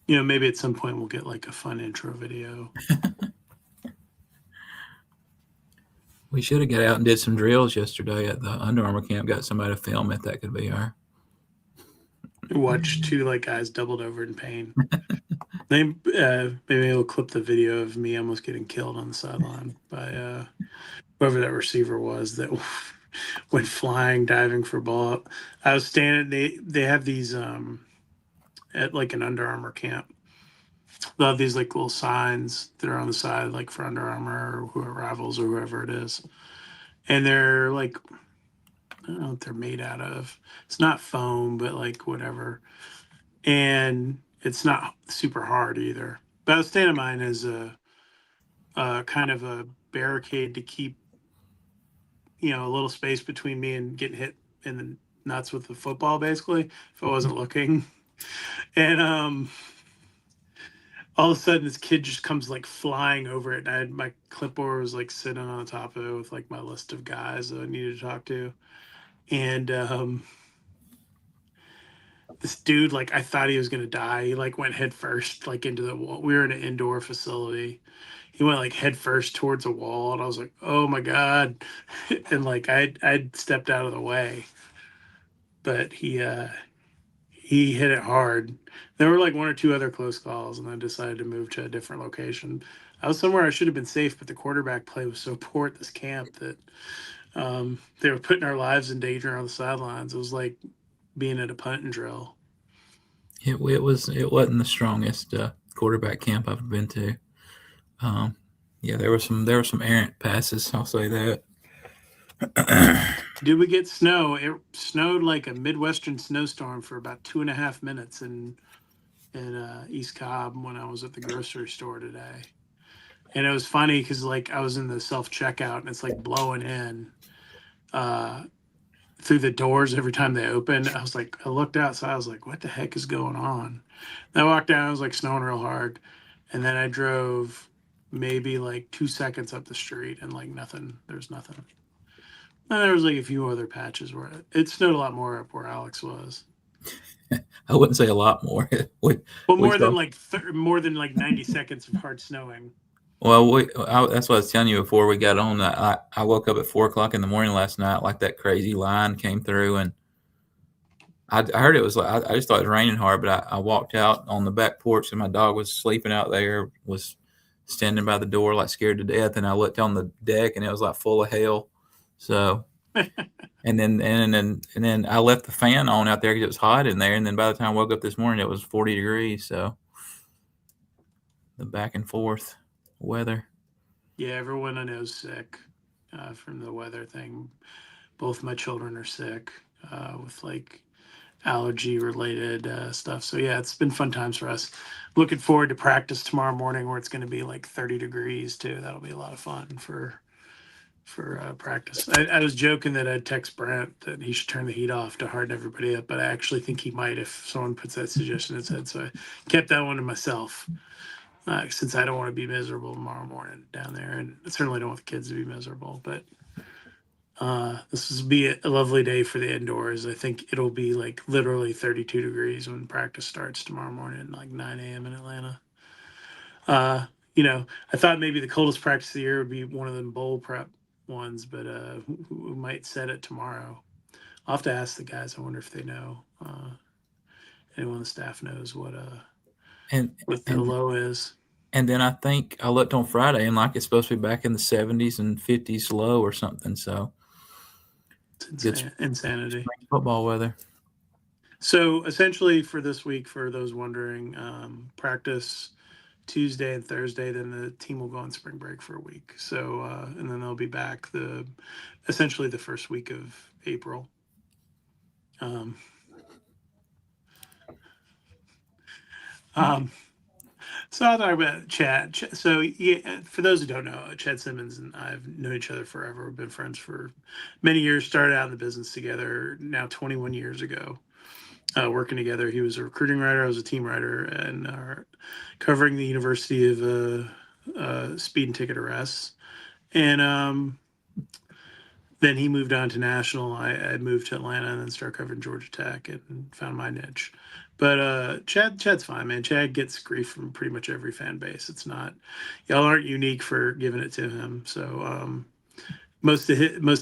maybe at some point we'll get like a fun intro video. We should have got out and did some drills yesterday at the Under Armour camp. Got somebody to film it. That could be our. Watch two like guys doubled over in pain. Maybe we'll clip the video of me almost getting killed on the sideline by whoever that receiver was that went flying, diving for ball. I was standing. They have these at like an Under Armour camp. They'll have these like little signs that are on the side, like for Under Armour or whoever Rivals or whoever it is, and they're like, I don't know what they're made out of. It's not foam, but like whatever, and it's not super hard either. But I was standing mine as a kind of a barricade to keep a little space between me and getting hit in the nuts with the football, basically, if I wasn't looking. And all of a sudden, this kid just comes like flying over it. And I had my clipboard was like sitting on top of it with like my list of guys that I needed to talk to. And this dude, like, I thought he was gonna die. He like went head first, like into the wall. We were in an indoor facility. He went like head first towards a wall, and I was like, "Oh my god!" And like I'd stepped out of the way, but he hit it hard. There were like one or two other close calls, and I decided to move to a different location. I was somewhere I should have been safe, but the quarterback play was so poor at this camp that they were putting our lives in danger on the sidelines. It was like being at a punting drill. It wasn't the strongest quarterback camp I've been to. Um, yeah, there were some errant passes. I'll say that. Did we get snow? It snowed like a Midwestern snowstorm for about 2.5 minutes in East Cobb when I was at the grocery store today. And it was funny because like I was in the self checkout and it's like blowing in uh, through the doors every time they opened. I was like, I looked outside. I was like, what the heck is going on? And I walked down. It was like snowing real hard, and then I drove maybe like 2 seconds up the street and like nothing. There's nothing. And there was like a few other patches where it snowed a lot more up where Alex was. I wouldn't say a lot more. Well, We saw. more than like 90 seconds of hard snowing. Well, that's what I was telling you before we got on. I woke up at 4 o'clock in the morning last night, like that crazy line came through, and I heard it was like I just thought it was raining hard, but I walked out on the back porch and my dog was sleeping out there, was standing by the door like scared to death, and I looked on the deck and it was like full of hail. So and then I left the fan on out there because it was hot in there, and then by the time I woke up this morning, it was 40 degrees. So the back and forth weather. Yeah, everyone I know is sick from the weather thing. Both my children are sick with like allergy related stuff. So yeah, it's been fun times for us. Looking forward to practice tomorrow morning where it's going to be like 30 degrees too. That'll be a lot of fun for practice. I was joking that I'd text Brent that he should turn the heat off to harden everybody up, but I actually think he might if someone puts that suggestion in his head. So I kept that one to myself since I don't want to be miserable tomorrow morning down there, and I certainly don't want the kids to be miserable. But this will be a lovely day for the indoors. I think it'll be like literally 32 degrees when practice starts tomorrow morning, like 9 a.m. in Atlanta. Uh, I thought maybe the coldest practice of the year would be one of them bowl prep ones, but we might set it tomorrow. I'll have to ask the guys. I wonder if they know. Anyone on the staff knows And what the and low is. and then I think I looked on Friday and like it's supposed to be back in the 70s and 50s low or something. So It's good insanity. spring football weather. So essentially, for this week, for those wondering, practice Tuesday and Thursday. Then the team will go on spring break for a week. So and then they'll be back essentially the first week of April. Um, um, so I'll talk about Chad. So yeah, for those who don't know, Chad Simmons and I've known each other forever. We've been friends for many years. Started out in the business together now 21 years ago. Working together. He was a recruiting writer. I was a team writer, and covering the University of speed and ticket arrests. And then he moved on to national. I moved to Atlanta and then started covering Georgia Tech and found my niche. But Chad's fine, man. Chad gets grief from pretty much every fan base. It's not y'all aren't unique for giving it to him. So most of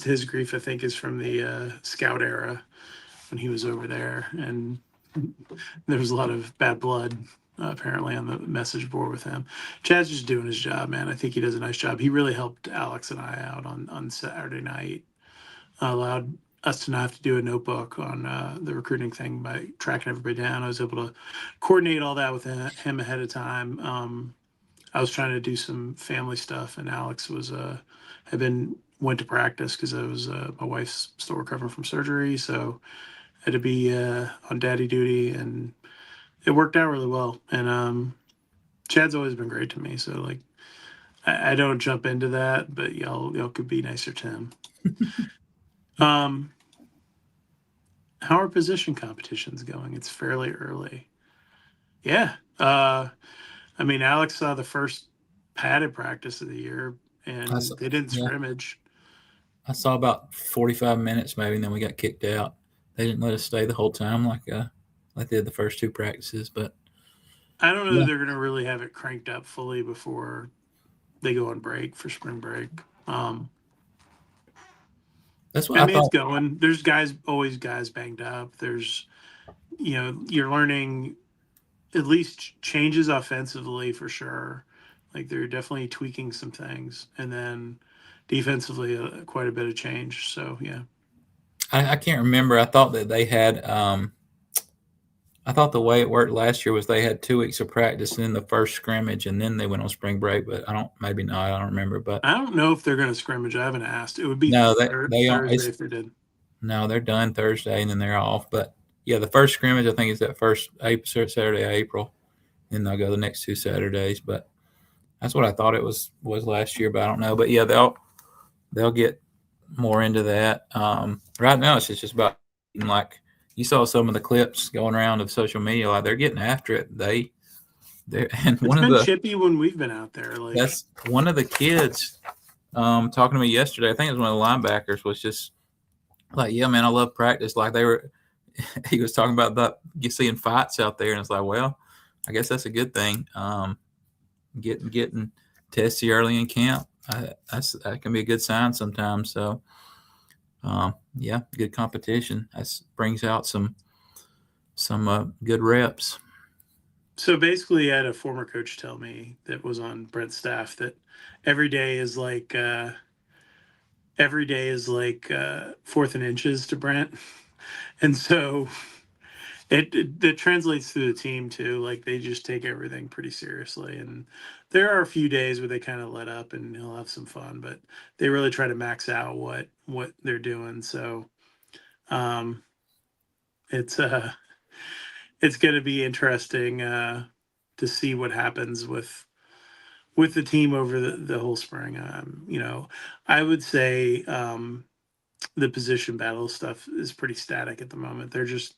his grief, I think, is from the scout era when he was over there, and there was a lot of bad blood apparently on the message board with him. Chad's just doing his job, man. I think he does a nice job. He really helped Alex and I out on Saturday night. Allowed us to not have to do a notebook on the recruiting thing by tracking everybody down. I was able to coordinate all that with him ahead of time. I was trying to do some family stuff, and Alex was had been went to practice because I was my wife's still recovering from surgery, so I had to be on daddy duty, and it worked out really well. And Chad's always been great to me, so like I don't jump into that, but y'all could be nicer to him. um, how are position competitions going? It's fairly early. Yeah. I mean, Alex saw the first padded practice of the year, I and saw, they didn't yeah, scrimmage. I saw about 45 minutes maybe, and then we got kicked out. They didn't let us stay the whole time like they did the first two practices. But I don't know that yeah, they're going to really have it cranked up fully before they go on break for spring break. Um, that's what I I mean, it's thought. going. There's always guys banged up. There's, you're learning at least changes offensively for sure. Like they're definitely tweaking some things, and then defensively, quite a bit of change. So yeah, I can't remember. I thought that they had. I thought the way it worked last year was they had 2 weeks of practice and then the first scrimmage, and then they went on spring break. But I don't. Maybe not. I don't remember. But I don't know if they're going to scrimmage. I haven't asked. It would be no, they don't. Thursday if they did. No, they're done Thursday and then they're off. But yeah, the first scrimmage I think is that first Saturday of April. Then they'll go the next 2 Saturdays. But that's what I thought it was last year. But I don't know. But yeah, they'll get more into that. Right now, it's just about like you saw some of the clips going around of social media. Like they're getting after it. They and It's been chippy when we've been out there. Like that's one of the kids talking to me yesterday. I think it was one of the linebackers was just like, yeah, man, I love practice. Like they were, he was talking about that you seeing fights out there, and it's like, well, I guess that's a good thing. Getting testy early in camp, that can be a good sign sometimes. So, yeah, good competition. That brings out some good reps. so basically, I had a former coach tell me that was on Brent's staff that every day is like fourth and inches to Brent, and so it translates to the team too. Like they just take everything pretty seriously, and there are a few days where they kind of let up and he'll have some fun, but they really try to max out what they're doing. So um, it's it's going to be interesting to see what happens with the team over the whole spring. I would say the position battle stuff is pretty static at the moment. They're just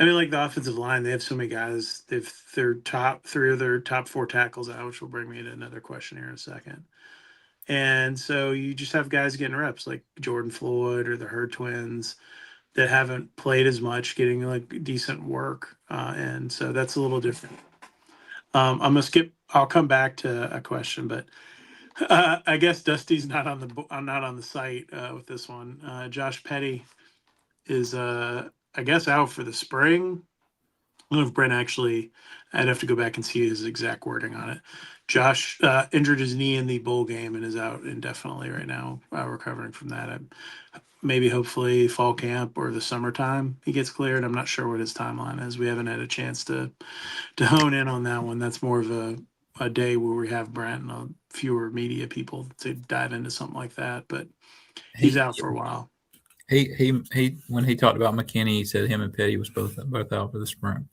I mean, like the offensive line, they have so many guys. They've their top three of their top four tackles out, which will bring me to another question here in a second. And so you just have guys getting reps like Jordan Floyd or the Hurd twins that haven't played as much, getting like decent work. And so that's a little different. I'm gonna skip. I'll come back to a question, but I guess Dusty's not on not on the site with this one. Josh Petty is I guess out for the spring. I don't know if Brent actually, I'd have to go back and see his exact wording on it. Josh injured his knee in the bowl game and is out indefinitely right now, recovering from that. Maybe hopefully fall camp or the summertime he gets cleared. I'm not sure what his timeline is. We haven't had a chance to hone in on that one. That's more of a day where we have Brent and fewer media people to dive into something like that. But he's He out for a while. he when he talked about McKinney, he said him and Petty was both out for the spring.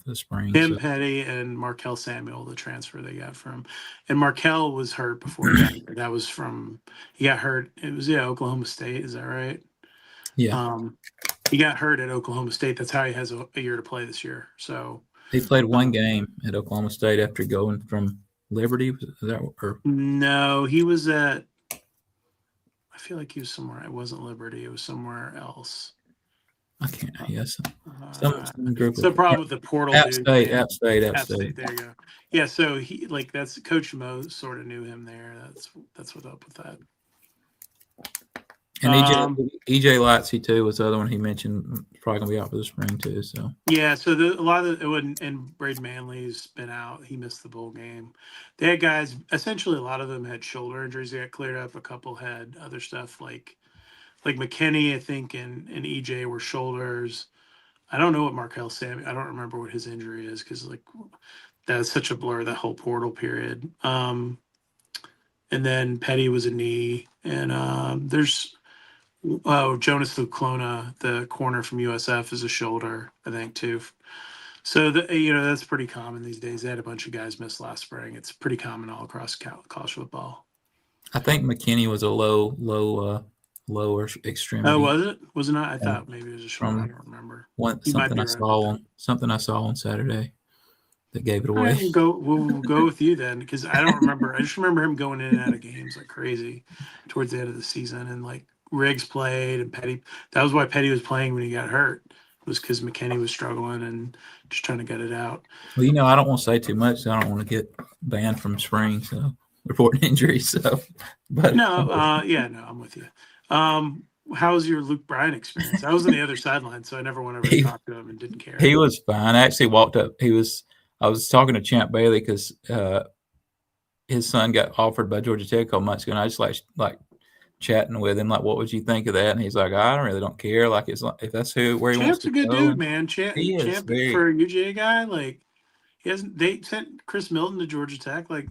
Him, So Petty, and Markel Samuel, the transfer they got from, and Markel was hurt before he got here. That was from he got hurt. It was Oklahoma State. Is that right? yeah, Um, he got hurt at Oklahoma State. That's how he has a year to play this year. So he played one um, game at Oklahoma State after going from Liberty. Is that or no, he was at. I feel like he was somewhere. It wasn't Liberty. It was somewhere else. I can't. Yes, Uh, some group it's the of problem with the portal App dude, State, man. App State, App App State. State, there you go. Yeah, so he like that's Coach Mo sort of knew him there. That's what's up with that. And EJ Latsy too was the other one he mentioned. Probably gonna be out for the spring too. So yeah, so a lot of it wouldn't, and Braden Manley's been out. He missed the bowl game. They had guys. Essentially, a lot of them had shoulder injuries. They got cleared up. A couple had other stuff like McKinney, I think, and EJ were shoulders. I don't know what Markel Sam. I don't remember what his injury is because like that's such a blur, that whole portal period. And then Petty was a knee, and there's Jonas Luclona, the corner from USF, is a shoulder, I think too. So that's pretty common these days. They had a bunch of guys miss last spring. It's pretty common all across college football. I think McKinney was a lower Oh, extremity. was it? Was it not? I Yeah, thought maybe it was a shoulder. I from don't remember. You might something be I right about saw that. on Saturday that gave it All right, away. we'll go with you then, because I don't remember. I just remember him going in and out of games like crazy towards the end of the season, and like Riggs played and Petty. That was why Petty was playing when he got hurt. Was because McKinney was struggling and just trying to get it out. Well, I don't want to say too much. So I don't want to get banned from spring. So reporting injuries. So, but No, no, I'm with you. How was your Luke Bryan experience? I was on the other sideline, so I never went over to he talk to him and didn't care. he was fine. I actually walked up. I was talking to Champ Bailey because his son got offered by Georgia Tech a couple months ago, and I just like chatting with him, like, what would you think of that? And he's like, I really don't care. Like, it's like, if that's where he wants Champ's to a good go, dude, and man. he is Champ very, for a UGA guy, like he hasn't. They sent Chris Milton to Georgia Tech. Like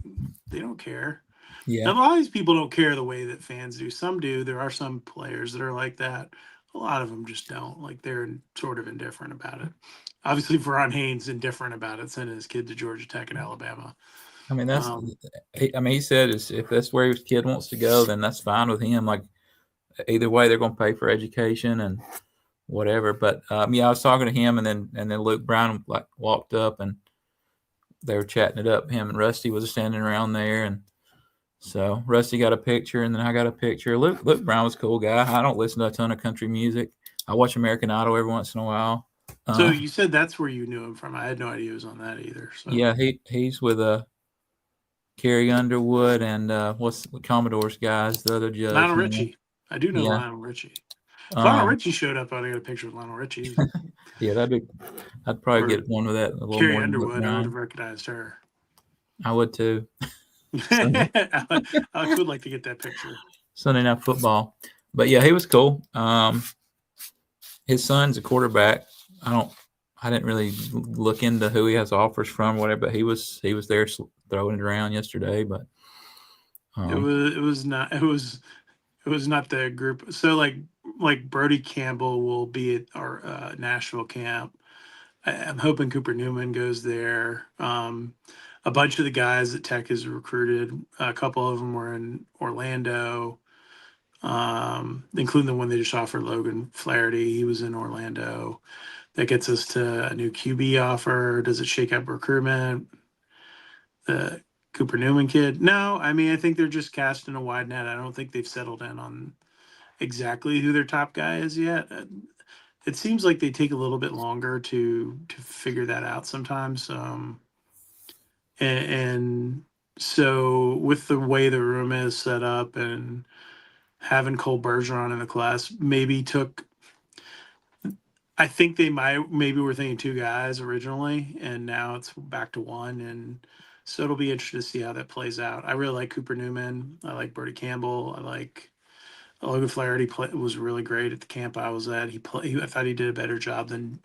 they don't care. yeah. Now, a lot of these people don't care the way that fans do. Some do. There are some players that are like that. A lot of them just don't. Like they're sort of indifferent about it. Obviously, Veron Haynes indifferent about it, sending his kid to Georgia Tech and Alabama. I mean, Um, he said if that's where his kid wants to go, then that's fine with him. Like, either way, they're going to pay for education and whatever. But I was talking to him, and then Luke Brown like walked up, and they were chatting it up. Him and Rusty was standing around there, and so Rusty got a picture, and then I got a picture. Luke Brown was a cool guy. I don't listen to a ton of country music. I watch American Idol every once in a while. so you said that's where you knew him from. I had no idea he was on that either. So Yeah, he's with Carrie Underwood and what's the Commodore's guys, the other judge. Lionel Richie, I do know Yeah, Lionel Richie. If Lionel um, Richie showed up, I'd got a picture with Lionel Richie. yeah, I'd probably Or get one with that a little Carrie more than Luke Underwood, I would have Bryan. recognized her. I would too. Sunday, Alex would like to get that picture. Sunday Night Football, but yeah, he was cool. His son's a quarterback. I didn't really look into who he has offers from, or whatever, but he was there throwing it around yesterday. But It was not the group. So like Brody Campbell will be at our Nashville camp. I'm hoping Cooper Newman goes there. A bunch of the guys that Tech has recruited, a couple of them were in Orlando, including the one they just offered, Logan Flaherty. He was in Orlando. That gets us to a new QB offer. Does it shake up recruitment? The Cooper Newman kid? No, I mean, I think they're just casting a wide net. I don't think they've settled in on exactly who their top guy is yet. It seems like they take a little bit longer to figure that out sometimes. And so with the way the room is set up and having Cole Bergeron in the class, maybe took. I think they maybe were thinking two guys originally, and now it's back to one. And so it'll be interesting to see how that plays out. I really like Cooper Newman. I like Brody Campbell. I like Logan Flaherty. Was really great at the camp I was at. I thought he did a better job than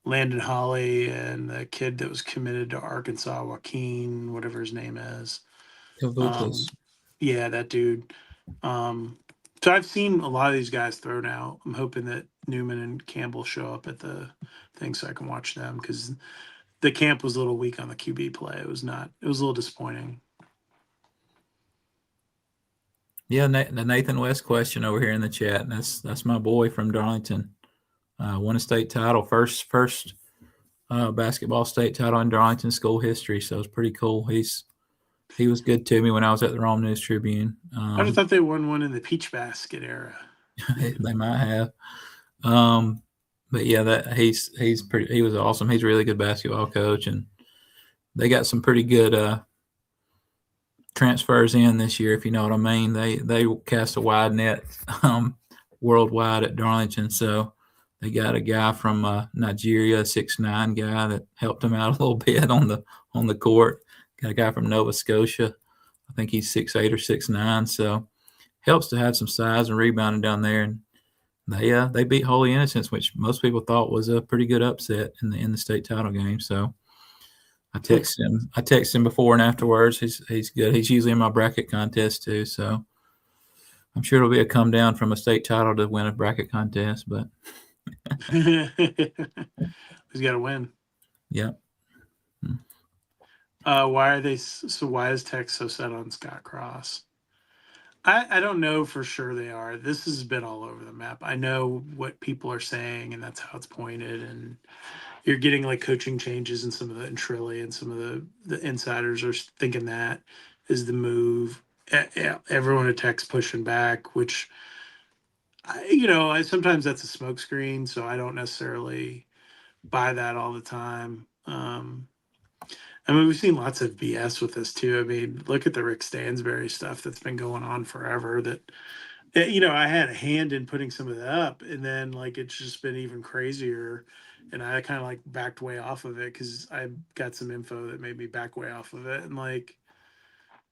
Landon Holly and the kid that was committed to Arkansas, Joaquin, whatever his name is. Kavukas. Yeah, that dude. So I've seen a lot of these guys throw now. I'm hoping that Newman and Campbell show up at the thing so I can watch them, because the camp was a little weak on the QB play. It was not. It was a little disappointing. Yeah, the Nathan West question over here in the chat, and that's my boy from Darlington. Won a state title, first basketball state title in Darlington school history. So it's pretty cool. He was good to me when I was at the Rome News Tribune. I just thought they won one in the Peach Basket era. They might have. But yeah, that he was awesome. He's a really good basketball coach, and they got some pretty good transfers in this year, if you know what I mean. They cast a wide net worldwide at Darlington, so they got a guy from Nigeria, 6'9" guy that helped them out a little bit on the court. Got a guy from Nova Scotia. I think he's 6'8" or 6'9", so helps to have some size and rebounding down there. And they beat Holy Innocents, which most people thought was a pretty good upset in the state title game. So I text him. I text him before and afterwards. He's good. He's usually in my bracket contest too. So I'm sure it'll be a come down from a state title to win a bracket contest. But He's got to win. yeah. Why are they so? Why is Tech so set on Scott Cross? I don't know for sure they are. This has been all over the map. I know what people are saying, and that's how it's pointed. And you're getting like coaching changes in some of the in Trilly, and some of the insiders are thinking that is the move. Everyone at Tech's pushing back, which I sometimes that's a smokescreen, so I don't necessarily buy that all the time. I mean, we've seen lots of BS with this too. I mean, look at the Rick Stansberry stuff that's been going on forever. That I had a hand in putting some of that up, and then like it's just been even crazier. And I kind of like backed way off of it because I got some info that made me back way off of it. And like,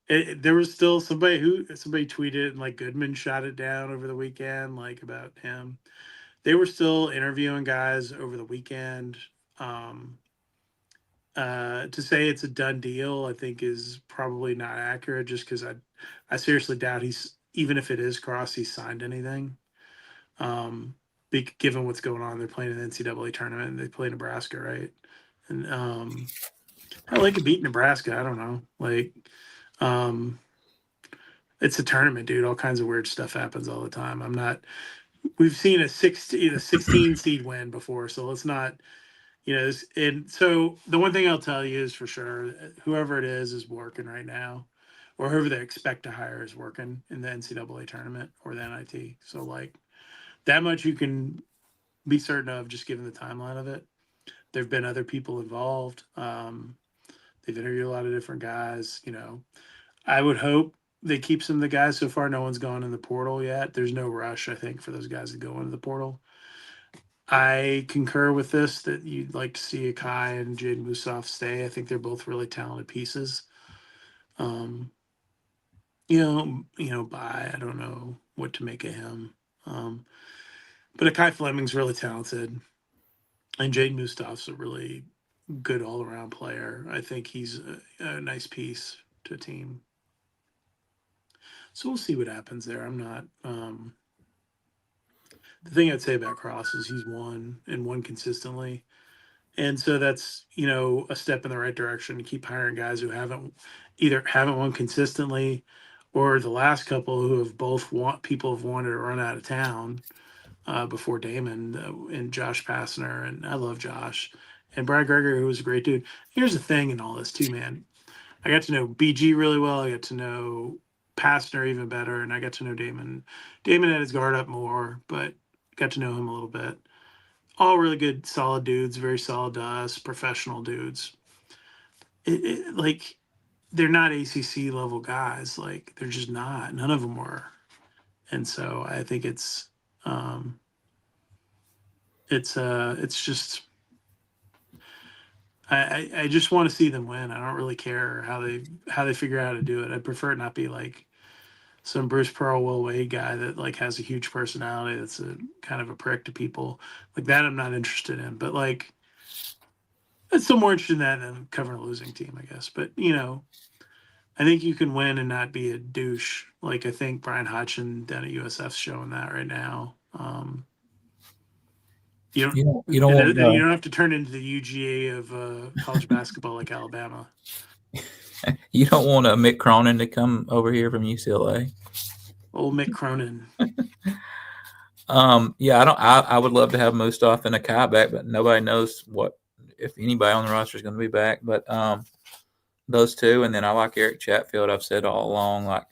there was still somebody tweeted, and like Goodman shot it down over the weekend, like about him. They were still interviewing guys over the weekend. Um, to say it's a done deal, I think is probably not accurate. Just because I seriously doubt he's, even if it is Cross, he signed anything. Um, Given what's going on, they're playing an NCAA tournament and they play Nebraska, right? And hell, they could beat Nebraska. I don't know. Like, um, it's a tournament, dude. All kinds of weird stuff happens all the time. I'm not. We've seen a 16 seed win before, so let's not. And so the one thing I'll tell you is for sure, whoever it is working right now, or whoever they expect to hire is working in the NCAA tournament or the NIT. So like that much you can be certain of just given the timeline of it. There've been other people involved. They've interviewed a lot of different guys. I would hope they keep some of the guys. So far, no one's gone in the portal yet. There's no rush, I think, for those guys to go into the portal. I concur with this that you'd like to see Akai and Jaden Musoff stay. I think they're both really talented pieces. Um, Bye. I don't know what to make of him. But Akai Fleming's really talented, and Jaden Musoff's a really good all-around player. I think he's a nice piece to a team. So we'll see what happens there. I'm not. The thing I'd say about Cross is he's won and won consistently. And so that's, a step in the right direction to keep hiring guys who haven't won consistently, or the last couple who have both people have wanted to run out of town before Damon and Josh Passner. And I love Josh and Brad Gregory, who was a great dude. Here's the thing in all this too, man. I got to know BG really well. I got to know Passner even better. And I got to know Damon. Damon had his guard up more, but got to know him a little bit. All really good, solid dudes, very solid to us, professional dudes. Like, they're not ACC level guys. Like, they're just not. None of them were. And so I think it's just, I just want to see them win. I don't really care how they figure out how to do it. I prefer it not be like some Bruce Pearl, Will Wade guy that like has a huge personality that's a kind of a prick to people. Like that I'm not interested in. But like I'm still more interested in that than covering a losing team, I guess. But I think you can win and not be a douche. Like I think Brian Hodgson down at USF's showing that right now. You don't You don't and want you don't have to turn into the UGA of college basketball like Alabama. you don't want a Mick Cronin to come over here from UCLA. Old Mick Cronin. Yeah, I would love to have Mustafa and Akai back, but nobody knows if anybody on the roster is going to be back. But those two, and then I like Eric Chatfield. I've said all along, like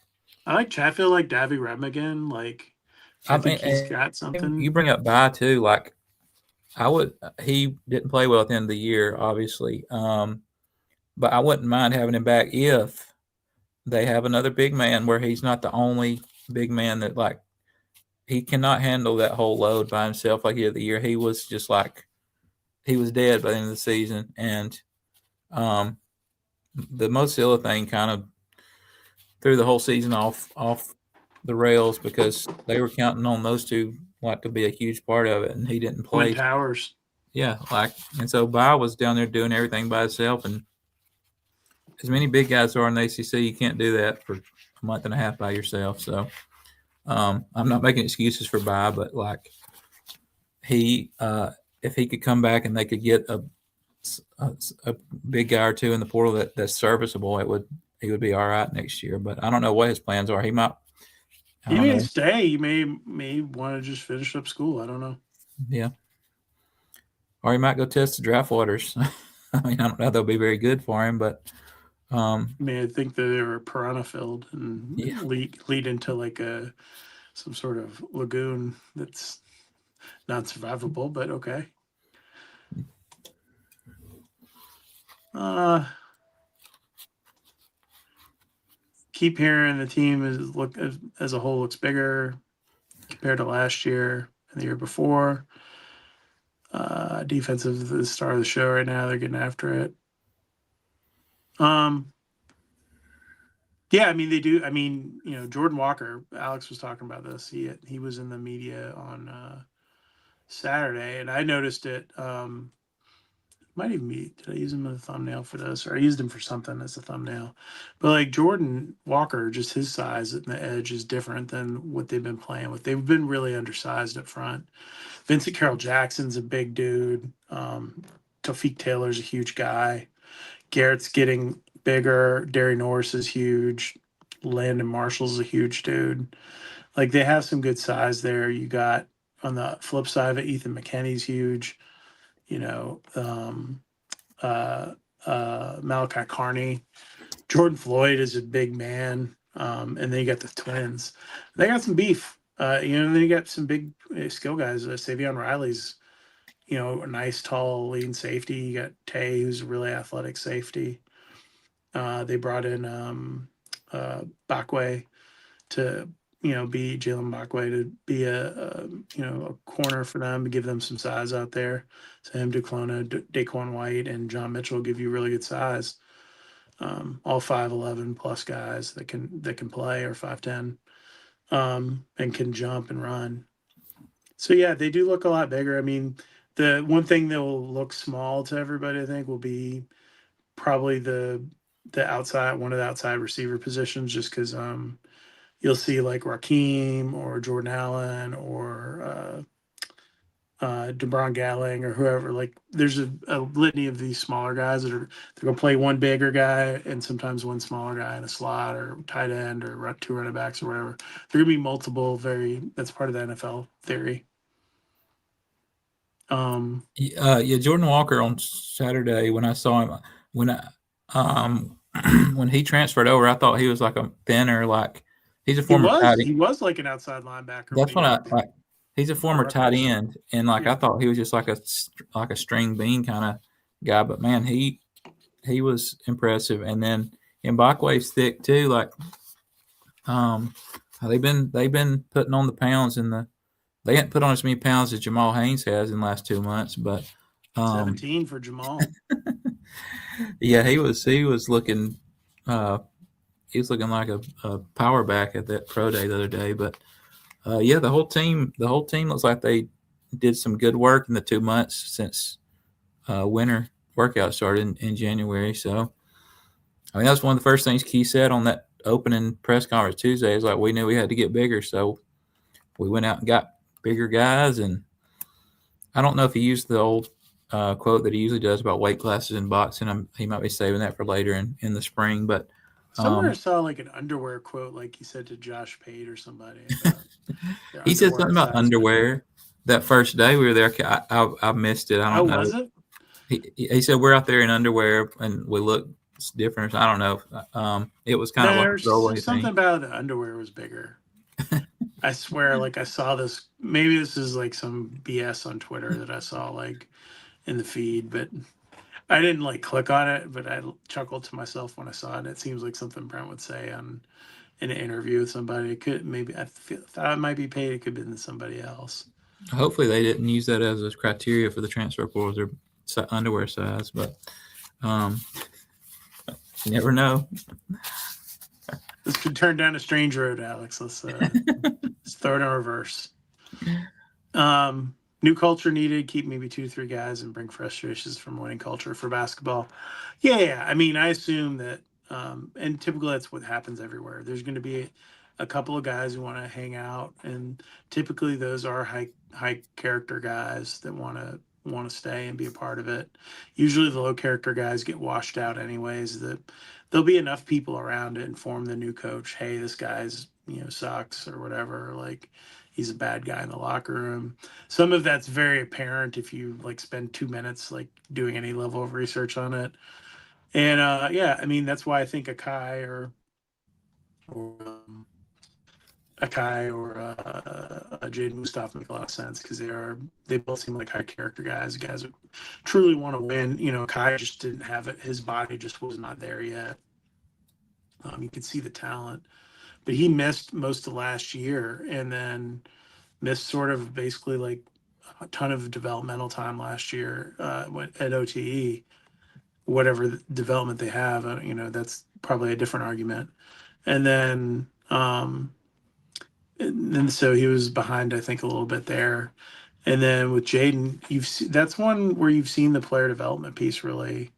I like Chatfield, like Davy Redmond again. Like I think he's got something. you bring up Bai too. Like he didn't play well at the end of the year, obviously. But I wouldn't mind having him back if they have another big man where he's not the only big man that like he cannot handle that whole load by himself like he did the year. He was just like he was dead by the end of the season, and um, the Mozilla thing kind of threw the whole season off the rails because they were counting on those two like to be a huge part of it, and he didn't Twin play. Towers. Yeah, like and so Bai was down there doing everything by himself, and as many big guys are in the ACC, you can't do that for a month and a half by yourself. So I'm not making excuses for Bai, but like he, if he could come back and they could get a big guy or two in the portal that's serviceable, he would be all right next year. But I don't know what his plans are. He might. He may stay. He may want to just finish up school. I don't know. Yeah. Or he might go test the draft waters. I mean, I don't know if they'll be very good for him, but I mean, I think that they were piranha filled and yeah. lead into like some sort of lagoon that's not survivable, but okay. Keep hearing the team as a whole looks bigger compared to last year and the year before. Defensive is the star of the show right now. They're getting after it. Yeah, I mean they do. I mean, you know, Jordan Walker. Alex was talking about this. He was in the media on Saturday, and I noticed it. Might even be. Did I use him as a thumbnail for this, or I used him for something as a thumbnail? But like Jordan Walker, just his size at the edge is different than what they've been playing with. They've been really undersized up front. Vincent Carroll Jackson's a big dude. Taufiq Taylor's a huge guy. Garrett's getting bigger. Derry Norris is huge. Landon Marshall's a huge dude. Like they have some good size there. You got on the flip side of it, Ethan McKinney's huge. You know, Malachi Carney. Jordan Floyd is a big man. And then you got the twins. They got some beef. You know, then you got some big skill guys. Savion Riley's, you know, a nice, tall, lean safety. You got Tay, who's a really athletic safety. They brought in Bakwe to, you know, be Jalen Bakwe to be a corner for them, to give them some size out there. So him, Duclona, Daquan White, and John Mitchell give you really good size. All 5'11" plus guys that can play, or 5'10", and can jump and run. So yeah, they do look a lot bigger. I mean, the one thing that will look small to everybody, I think, will be probably the outside, one of the outside receiver positions, just because you'll see like Raheem or Jordan Allen or DeBron Galling or whoever. Like there's a litany of these smaller guys that are they're gonna play one bigger guy and sometimes one smaller guy in a slot or tight end or two running backs or whatever. There are gonna be multiple. That's part of the NFL theory. Yeah, Jordan Walker on Saturday when I saw him when he transferred over, I thought he was like a thinner, like he's a former tight end. He was like an outside linebacker. That's what I like. He's a former tight end, and like I thought he was just like a string bean kind of guy. But man, he was impressive. And then Mbakwe's thick too. Like they've been putting on the pounds, and they hadn't put on as many pounds as Jamal Haynes has in the last 2 months. But 17 for Jamal. Yeah, he was looking like a power back at that pro day the other day. But yeah, the whole team looks like they did some good work in the 2 months since winter workout started in January. So I mean, that's one of the first things Key said on that opening press conference Tuesday, is like, we knew we had to get bigger, so we went out and got bigger guys. And I don't know if he used the old quote that he usually does about weight classes in boxing. He might be saving that for later in the spring. But somewhere I saw like an underwear quote, like he said to Josh Pate or somebody. He said something about underwear that first day we were there. I missed it. I don't know. Was it? He said we're out there in underwear and we look different. I don't know. It was kind of like something about the underwear was bigger. I swear, like I saw this. Maybe this is like some BS on Twitter that I saw like in the feed, but I didn't like click on it. But I chuckled to myself when I saw it. It seems like something Brent would say on in an interview with somebody. It could maybe thought it might be paid. It could have been somebody else. Hopefully, they didn't use that as a criteria for the transfer portal, their underwear size. But um, you never know. This could turn down a strange road, Alex. Let's throw it in reverse. New culture needed. Keep maybe 2 to 3 guys and bring frustrations from winning culture for basketball. Yeah. I mean, I assume that, and typically that's what happens everywhere. There's going to be a couple of guys who want to hang out, and typically those are high character guys that want to stay and be a part of it. Usually the low character guys get washed out anyways. That there'll be enough people around to inform the new coach, hey, this guy's sucks or whatever. Like he's a bad guy in the locker room. Some of that's very apparent if you like spend 2 minutes like doing any level of research on it. And yeah, I mean that's why I think or um, Akai or Jaden Mustafa make a lot of sense because they both seem like high character guys who truly want to win. Kai just didn't have it; his body just was not there yet. You could see the talent, but he missed most of last year, and then missed sort of basically like a ton of developmental time last year at OTE. Whatever development they have, that's probably a different argument. And then and so he was behind, I think, a little bit there. And then with Jaden, that's one where you've seen the player development piece really.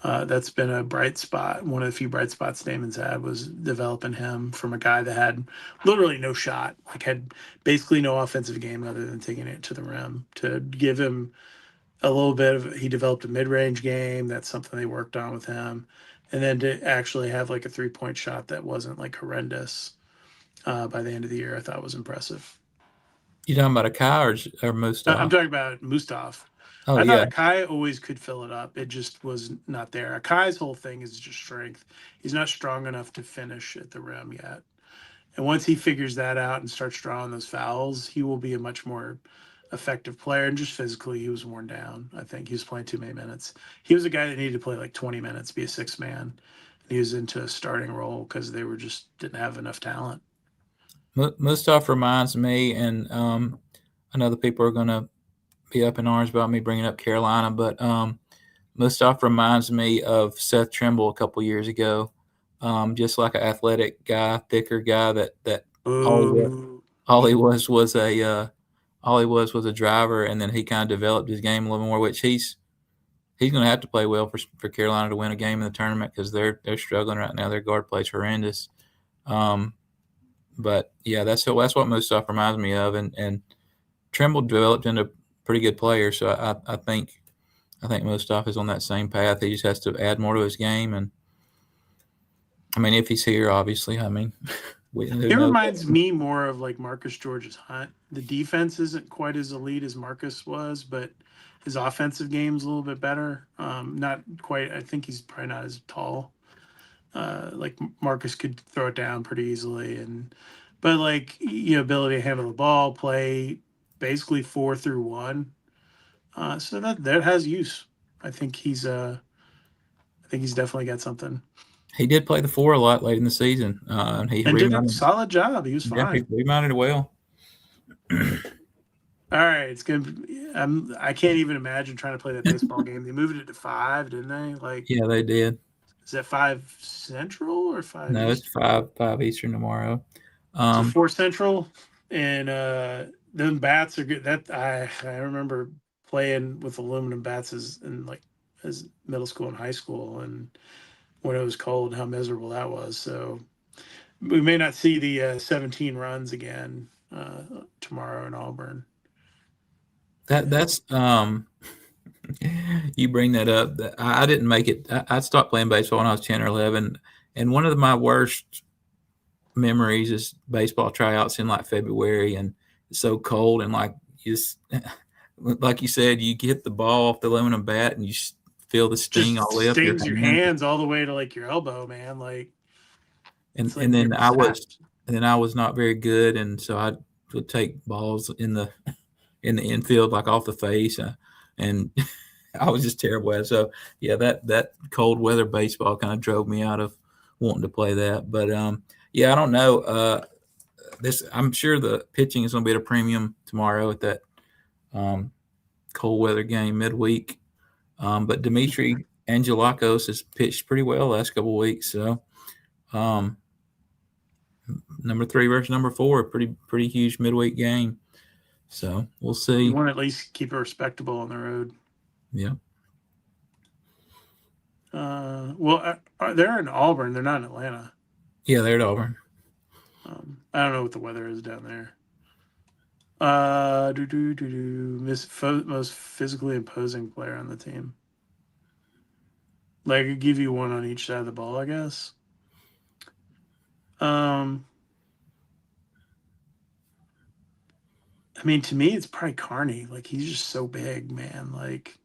That's been a bright spot. One of the few bright spots Damon's had was developing him from a guy that had literally no shot, like had basically no offensive game other than taking it to the rim, to give him a little bit of. He developed a mid-range game. That's something they worked on with him, and then to actually have like a three-point shot that wasn't like horrendous by the end of the year, I thought was impressive. You talking about Akai or I'm Mustaf? talking about Mustaf. Oh I thought yeah, Akai always could fill it up. It just was not there. Akai's whole thing is just strength. He's not strong enough to finish at the rim yet. And once he figures that out and starts drawing those fouls, he will be a much more effective player. And just physically, he was worn down. I think he was playing too many minutes. He was a guy that needed to play like 20 minutes, be a six man. He was into a starting role because they were just didn't have enough talent. Mustaf reminds me, and I know the people are going to be up in arms about me bringing up Carolina, but Mustaf reminds me of Seth Trimble a couple years ago. Just like an athletic guy, thicker guy that Ooh. all he was a driver, and then he kind of developed his game a little more, which he's going to have to play well for Carolina to win a game in the tournament because they're struggling right now. Their guard play's horrendous. But yeah, that's what most stuff reminds me of, and Trimble developed into a pretty good player. So I think most stuff is on that same path. He just has to add more to his game, and I mean, if he's here, obviously, I mean, It reminds me more of like Marcus George's Hunt. The defense isn't quite as elite as Marcus was, but his offensive game's a little bit better. Not quite. I think he's probably not as tall. Like Marcus could throw it down pretty easily, but like ability to handle the ball, play basically 4-through-1. So that has use. I think he's definitely got something. He did play the 4 a lot late in the season, and he And did a rebounded. solid job. He was Yeah, he fine. rebounded well. All right, it's good. I can't even imagine trying to play that baseball game. They moved it to 5, didn't they? Like, Yeah, they did. is that 5 Central or 5 No, East? it's 5 Eastern tomorrow. So 4 Central, and them bats are good. That I remember playing with aluminum bats as middle school and high school, and when it was cold, how miserable that was. So we may not see the 17 runs again tomorrow in Auburn. That's you bring that up. I didn't make it. I stopped playing baseball when I was 10 or 11, and one of my worst memories is baseball tryouts in like February, and it's so cold, and like like you said, you get the ball off the aluminum bat and you feel the sting Just all the way up your stings your hand. hands all the way to like your elbow, man. Like And it's like and you're then I was zapped. then I was not very good, and so I would take balls in the infield, like off the face, and I was just terrible at it. So yeah, that cold weather baseball kind of drove me out of wanting to play that. But yeah, I don't know. This I'm sure the pitching is going to be at a premium tomorrow at that um, cold weather game midweek. But Dimitri Angelakos has pitched pretty well the last couple of weeks. So um, number 3 versus number 4, pretty huge midweek game. So we'll see. You want to at least keep it respectable on the road. Yeah. Well, they're in Auburn. They're not in Atlanta. Yeah, they're at Auburn. I don't know what the weather is down there. Most physically imposing player on the team. Like, I could give you one on each side of the ball, I guess. I mean, to me, it's probably Carney. Like, he's just so big, man. Like,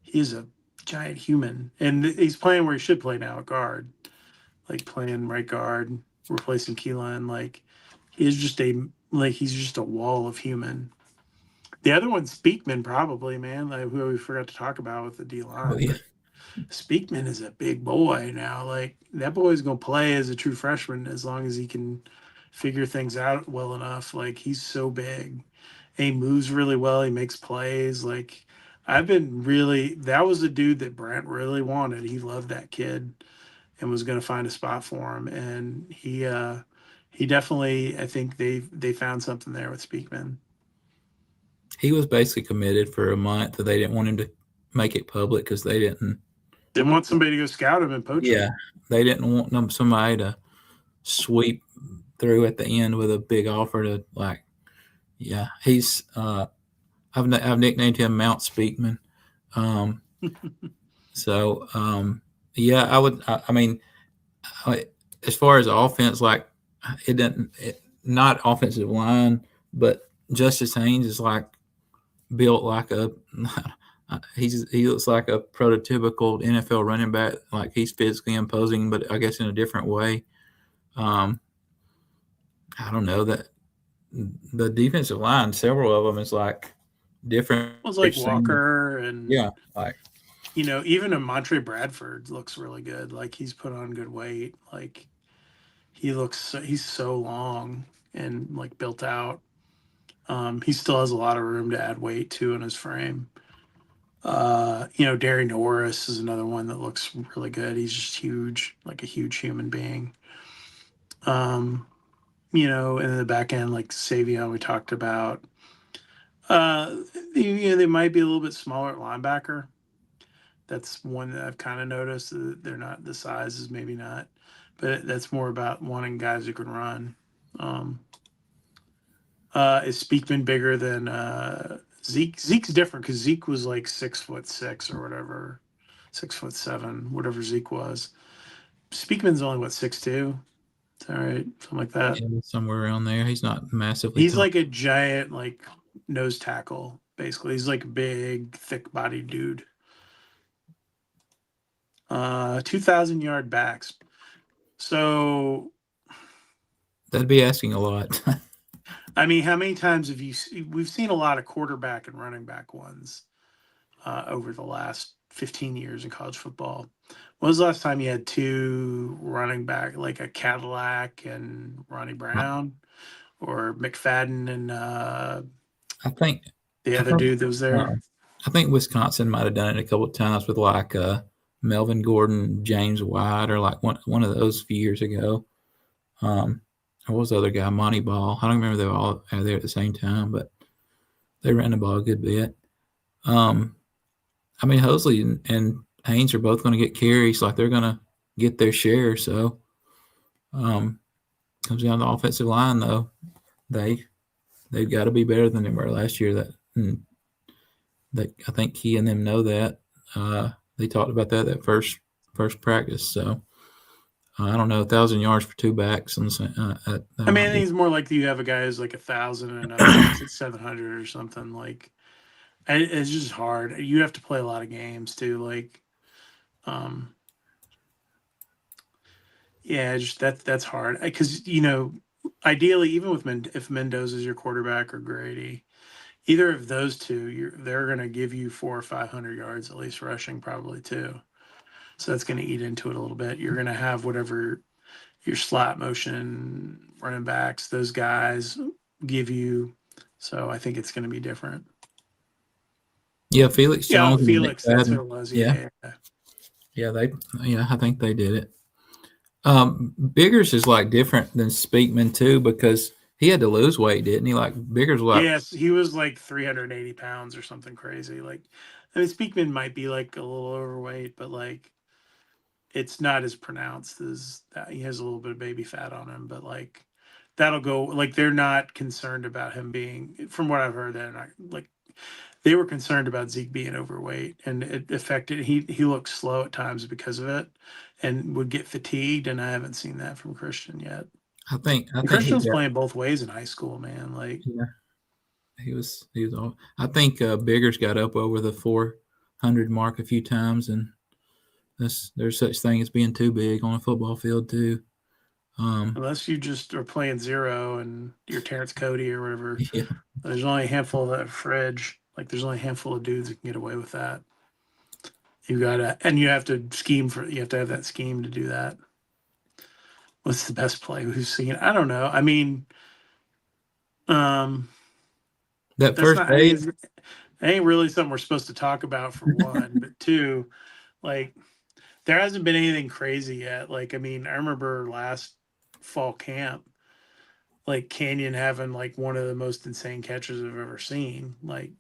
he's a giant human, and he's playing where he should play now, at guard. Like, playing right guard, replacing Keelan. Like, he's just a wall of human. The other one's Speakman, probably, man. Like, who we forgot to talk about with the D line. Oh, yeah. Speakman is a big boy now. Like, that boy's gonna play as a true freshman as long as he can figure things out well enough. Like, he's so big. And he moves really well. He makes plays. Like, that was the dude that Brent really wanted. He loved that kid and was gonna find a spot for him. And he definitely, I think they found something there with Speakman. He was basically committed for a month. They didn't want him to make it public because they didn't want somebody to go scout him and poach him. Yeah, they didn't want somebody to sweep through at the end with a big offer to like. Yeah, he's. I've nicknamed him Mount Speakman. Yeah, I would. I mean, as far as offense, like it didn't. Not offensive line, but Justice Haynes is like built like a. He looks like a prototypical NFL running back. Like he's physically imposing, but I guess in a different way. I don't know that the defensive line, several of them is like different. It was like Walker and like even a Montre Bradford looks really good. Like he's put on good weight. Like he's so long and like built out. He still has a lot of room to add weight too in his frame. Derry Norris is another one that looks really good. He's just huge, like a huge human being. And in the back end, like Savion, we talked about. They might be a little bit smaller at linebacker. That's one that I've kind of noticed. That they're not, the size is maybe not, but that's more about wanting guys who can run. Is Speakman bigger than Zeke? Zeke's different because Zeke was like 6'6" or whatever, 6'7", whatever Zeke was. Speakman's only 6'2". Is that right? Something like that. Yeah, somewhere around there. He's not massively. He's like a giant like nose tackle. Basically, he's like a big, thick-bodied dude. 2,000-yard backs. So that'd be asking a lot. I mean, how many times have we've seen a lot of quarterback and running back ones over the last 15 years in college football. When was the last time you had 2 running back, like a Cadillac and Ronnie Brown, or McFadden and I think the other dude that was there? I think Wisconsin might have done it a couple of times with like Melvin Gordon, James White, or like one of those a few years ago. What was the other guy? Monty Ball. I don't remember they were all out there at the same time, but they ran the ball a good bit. I mean, Hosley and Haynes are both going to get carries. Like they're going to get their share. So, comes down to the offensive line though. They've got to be better than they were last year. That I think he and them know that. They talked about that first practice. So. I don't know, 1,000 yards for 2 backs. I think it's more like you have a guy who's like 1,000 and another guy's at 700 or something. Like, it's just hard. You have to play a lot of games too. Like, Yeah, just that's hard because ideally, even with if Mendoza's your quarterback or Grady, either of those two, they're going to give you 400 or 500 yards at least rushing, probably too. So that's going to eat into it a little bit. You're going to have whatever your slot motion running backs, those guys give you. So I think it's going to be different. Yeah, Felix Yeah, Jones and Felix, that's who McFadden. it was. Yeah, Yeah. yeah, I think they did it. Biggers is like different than Speakman too because he had to lose weight, didn't he? Like Biggers was like, Yes, he was like 380 pounds or something crazy. Like, I mean, Speakman might be like a little overweight, but like it's not as pronounced as that. He has a little bit of baby fat on him, but like that'll go. Like they're not concerned about him being, from what I've heard, they're not like they were concerned about Zeke being overweight, and it affected. He looked slow at times because of it, and would get fatigued. And I haven't seen that from Christian yet. I And think he Christian was got, playing both ways in high school, man. Like, yeah, he was all. I think Biggers got up over the 400 mark a few times, and there's such thing as being too big on a football field too. unless you just are playing zero and you're Terrence Cody or whatever, Yeah, there's only a handful of that fridge. Like, there's only a handful of dudes that can get away with that. You gotta, and you have to you have to have that scheme to do that. What's the best play we've seen? I don't know. I mean, um, that that's first not, I day. mean, it ain't really something we're supposed to talk about for one, but two, like, there hasn't been anything crazy yet. Like, I mean, I remember last fall camp, like Canyon having like one of the most insane catches I've ever seen. Like,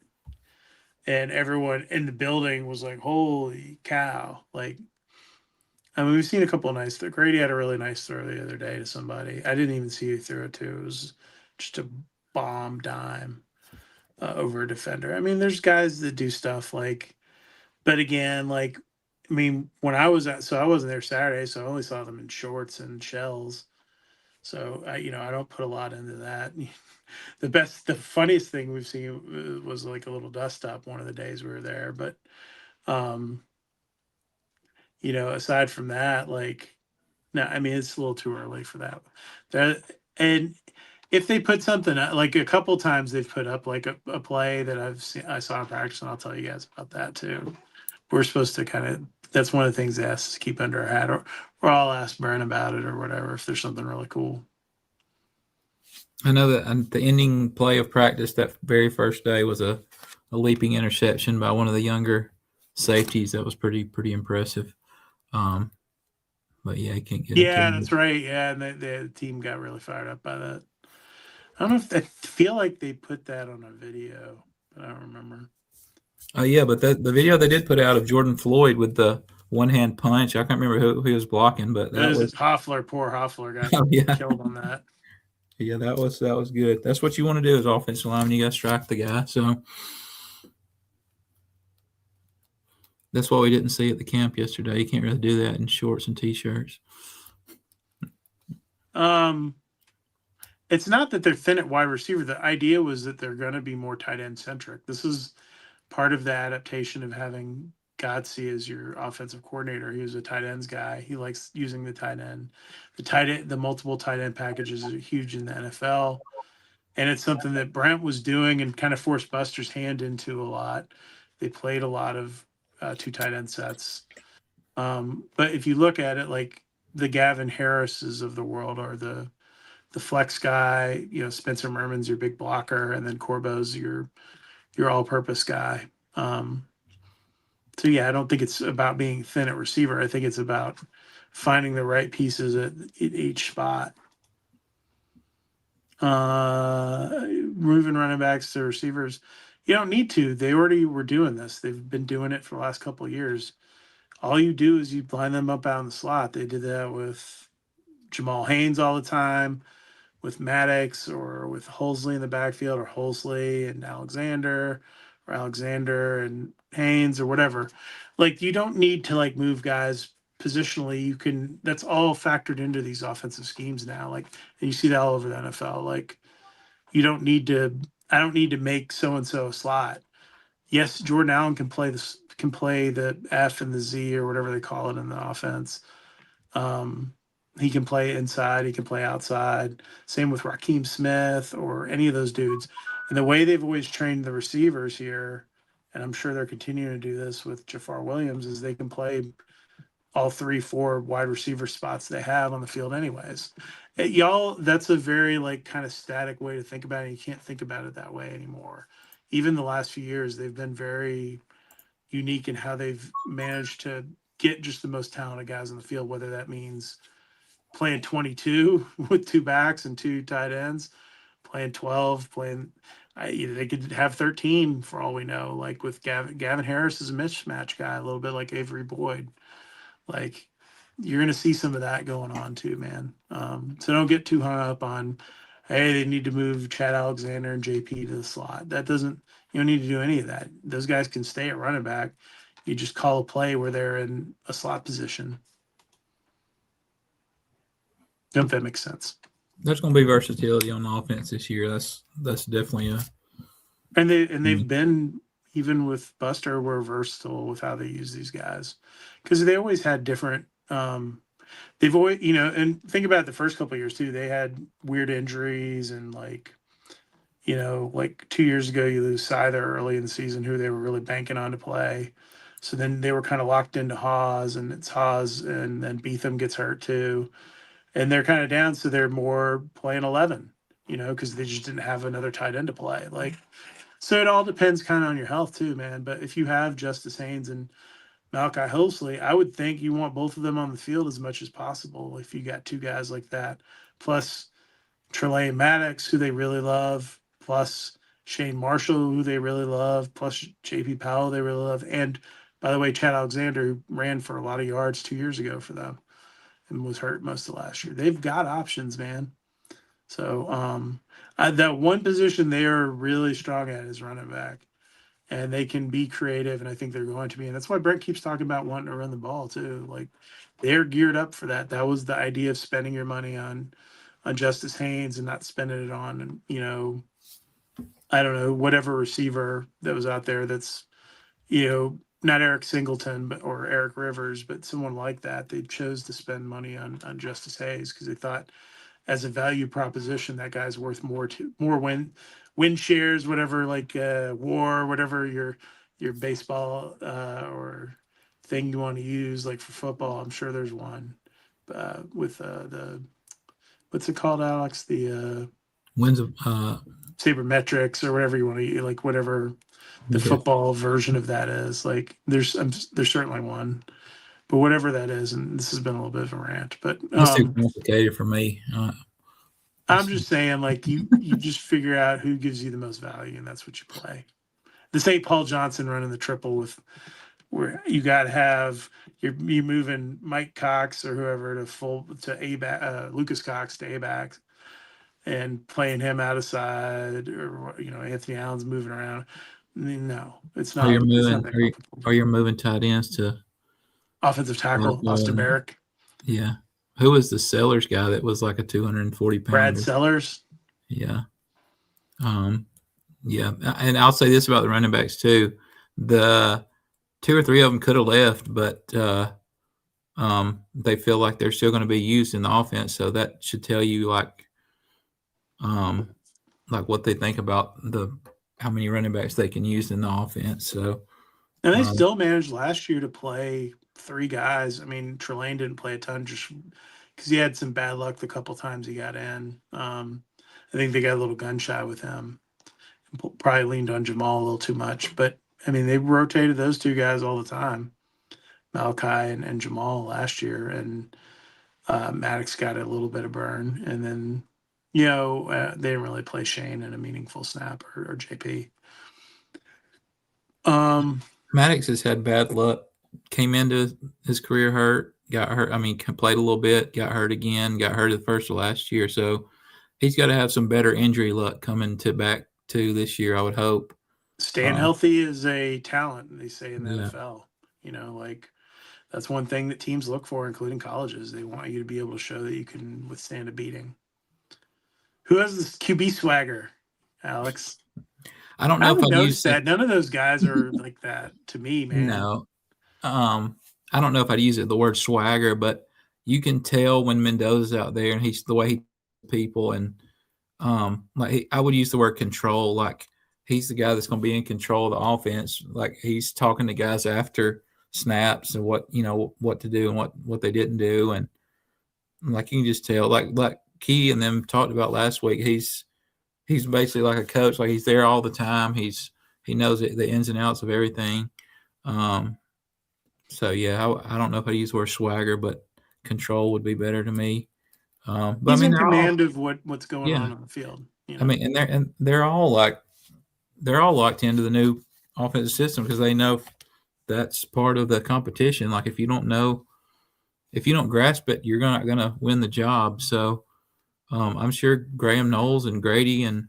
and everyone in the building was like, "Holy cow!" Like, I mean, we've seen a couple of nice. Grady had a really nice throw the other day to somebody. I didn't even see who threw it to. It was just a bomb dime over a defender. I mean, there's guys that do stuff like, but again, like, I mean, when I was at, so I wasn't there Saturday, so I only saw them in shorts and shells. So I don't put a lot into that. The funniest thing we've seen was like a little dust up one of the days we were there. But um, aside from that, like, no, I mean it's a little too early for that. That and if they put something like a couple times they've put up like a play that I saw in practice, and I'll tell you guys about that too. We're supposed to kind of, that's one of the things they ask us to keep under our hat, or I'll ask Burn about it or whatever if there's something really cool. I know that the ending play of practice that very first day was a leaping interception by one of the younger safeties. That was pretty impressive. Um, but yeah, you can't get him too Yeah, that's much. right. Yeah, and the team got really fired up by that. I don't know if I feel like they put that on a video, but I don't remember. Oh yeah, but the video they did put out of Jordan Floyd with the one hand punch, I can't remember who he was blocking, but It that was was Hoffler. Poor Hoffler got oh yeah, killed on that. yeah, that was good. That's what you want to do as offensive lineman. You got to strike the guy. So that's why we didn't see at the camp yesterday. You can't really do that in shorts and t-shirts. Um, it's not that they're thin at wide receiver. The idea was that they're going to be more tight end centric. This is part of the adaptation of having Godsey as your offensive coordinator. He was a tight ends guy. He likes using the tight end. The multiple tight end packages are huge in the NFL. And it's something that Brent was doing and kind of forced Buster's hand into a lot. They played a lot of two tight end sets. But if you look at it, like the Gavin Harrises of the world are the flex guy. Spencer Merman's your big blocker, and then Corbo's your all-purpose guy. So yeah, I don't think it's about being thin at receiver. I think it's about finding the right pieces at each spot. Moving running backs to receivers, you don't need to. They already were doing this. They've been doing it for the last couple of years. All you do is you line them up out in the slot. They did that with Jamal Haynes all the time, with Maddox, or with Hulsley in the backfield, or Hulsley and Alexander, or Alexander and Haynes, or whatever. Like, you don't need to like move guys positionally. You can, that's all factored into these offensive schemes now. Like, and you see that all over the NFL. Like, you don't need to, I don't need to make so and so a slot. Yes, Jordan Allen can play the F and the Z or whatever they call it in the offense. Um, He can play inside, he can play outside. Same with Raheem Smith or any of those dudes. And the way they've always trained the receivers here, and I'm sure they're continuing to do this with Jafar Williams, is they can play all 3, 4 wide receiver spots they have on the field, anyways. Y'all, that's a very like kind of static way to think about it. You can't think about it that way anymore. Even the last few years, they've been very unique in how they've managed to get just the most talented guys on the field, whether that means playing 22 with 2 backs and 2 tight ends, playing 12, playing. They could have 13 for all we know. Like with Gavin Harris is a mismatch guy, a little bit like Avery Boyd. Like you're gonna see some of that going on too, man. So don't get too hung up on, hey, they need to move Chad Alexander and JP to the slot. That doesn't. You don't need to do any of that. Those guys can stay at running back. You just call a play where they're in a slot position. If that makes sense. There's going to be versatility on the offense this year. That's definitely a. And they've been, even with Buster, were versatile with how they use these guys, because they always had different. They've always, and think about it, the first couple of years too. They had weird injuries and like 2 years ago you lose Scyther early in the season, who they were really banking on to play. So then they were kind of locked into Haas, and it's Haas, and then Beetham gets hurt too, and they're kind of down. So they're more playing 11, because they just didn't have another tight end to play. Like, so it all depends kind of on your health too, man. But if you have Justice Haynes and Malachi Hosley, I would think you want both of them on the field as much as possible if you got 2 guys like that. Plus Trelane Maddox, who they really love, plus Shane Marshall, who they really love, plus JP Powell, they really love. And by the way, Chad Alexander, who ran for a lot of yards 2 years ago for them and was hurt most of last year. They've got options, man. So that one position they are really strong at is running back. And they can be creative, and I think they're going to be. And that's why Brent keeps talking about wanting to run the ball too. Like they're geared up for that. That was the idea of spending your money on Justice Haynes and not spending it on, I don't know, whatever receiver that was out there that's, not Eric Singleton, or Eric Rivers, but someone like that. They chose to spend money on Justice Hayes because they thought, as a value proposition, that guy's worth more win shares, whatever, like WAR, whatever your baseball or thing you want to use, like for football. I'm sure there's one with the what's it called, Alex? The Wins of sabermetrics or whatever you want to use, like whatever the football version of that is. Like there's certainly one, but whatever that is, and this has been a little bit of a rant, but that's too complicated for me. I'm just saying, like you just figure out who gives you the most value, and that's what you play. This ain't Paul Johnson running the triple with where you got to have you moving Mike Cox or whoever to a back, Lucas Cox to a back, and playing him out of side, or Anthony Allen's moving around. No, it's not. It's not that comfortable. Are you moving tight ends to Offensive tackle Austin Barrick? Yeah. Who was the Sellers guy that was like a 240-pounder? Brad Sellers. Yeah. Yeah. And I'll say this about the running backs too. The 2 or 3 of them could have left, but they feel like they're still going to be used in the offense. So that should tell you like what they think about how many running backs they can use in the offense. So, and they still managed last year to play 3 guys. I mean, Trelane didn't play a ton just because he had some bad luck the couple times he got in. I think they got a little gun shy with him. Probably leaned on Jamal a little too much. But, I mean, they rotated those 2 guys all the time, Malachi and Jamal last year. And Maddox got a little bit of burn. And then, they didn't really play Shane in a meaningful snap or JP. Maddox has had bad luck. Came into his career hurt, got hurt. I mean, played a little bit, got hurt again, got hurt the first of last year. So he's got to have some better injury luck coming back to this year, I would hope. Staying healthy is a talent, they say in the NFL. Like that's one thing that teams look for, including colleges. They want you to be able to show that you can withstand a beating. Who has this QB swagger, Alex? I don't know if I'd use that. None of those guys are like that to me, man. No. I don't know if I'd use the word swagger, but you can tell when Mendoza's out there and he's the way he people and I would use the word control. Like he's the guy that's going to be in control of the offense. Like he's talking to guys after snaps and what to do and what they didn't do, and like you can just tell. Like Key and them talked about last week. He's basically like a coach. Like he's there all the time. He knows the ins and outs of everything. Um, so yeah, I don't know if I use the word swagger, but control would be better to me. But I He's mean, in they're all command of what's going yeah. on the field. I mean, and they're all locked into the new offensive system because they know that's part of the competition. Like if you don't grasp it, you're not gonna win the job. So I'm sure Graham Knowles and Grady and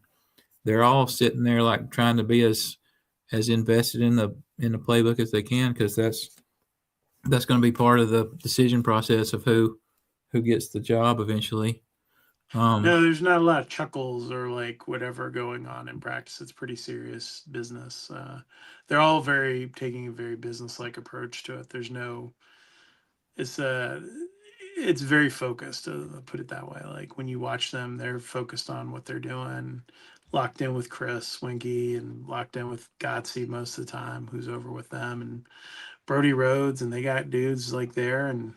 they're all sitting there like trying to be as invested in the playbook as they can because that's going to be part of the decision process of who gets the job eventually. No, there's not a lot of chuckles or like whatever going on in practice. It's pretty serious business. They're all taking a very business-like approach to it. There's no, it's it's very focused. Put it that way. Like when you watch them, they're focused on what they're doing, locked in with Chris Winky and locked in with Gotsey most of the time, who's over with them, and Brody Rhodes, and they got dudes like there, and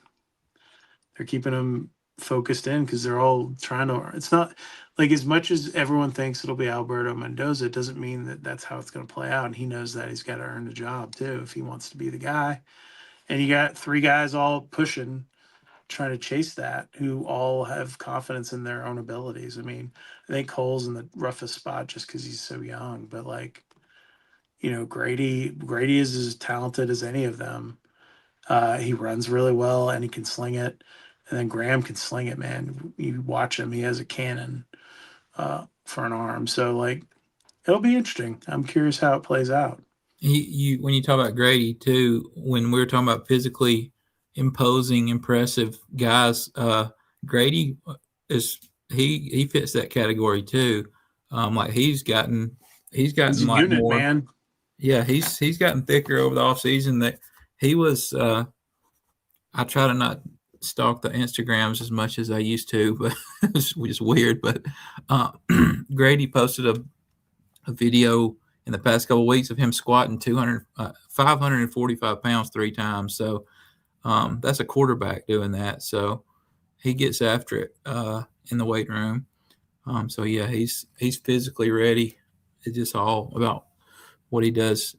they're keeping them focused in because they're all trying to. It's not like as much as everyone thinks it'll be Alberto Mendoza, it doesn't mean that that's how it's going to play out. And he knows that he's got to earn the job too if he wants to be the guy. And you got three guys all pushing, trying to chase that, who all have confidence in their own abilities. I mean, I think Cole's in the roughest spot just because he's so young, but like, Grady is as talented as any of them. He runs really well and he can sling it. And then Graham can sling it, man. You watch him; he has a cannon for an arm. So like, it'll be interesting. I'm curious how it plays out. You when you talk about Grady too, when we were talking about physically imposing, impressive guys, Grady is he fits that category too. Like he's gotten He's a like unit, more. man. Yeah, he's gotten thicker over the off season. That he was. I try to not stalk the Instagrams as much as I used to, but it's just weird. But uh, Grady posted a video in the past couple of weeks of him squatting 545 pounds 3 times. So that's a quarterback doing that. So he gets after it in the weight room. So yeah, he's physically ready. It's just all about what he does,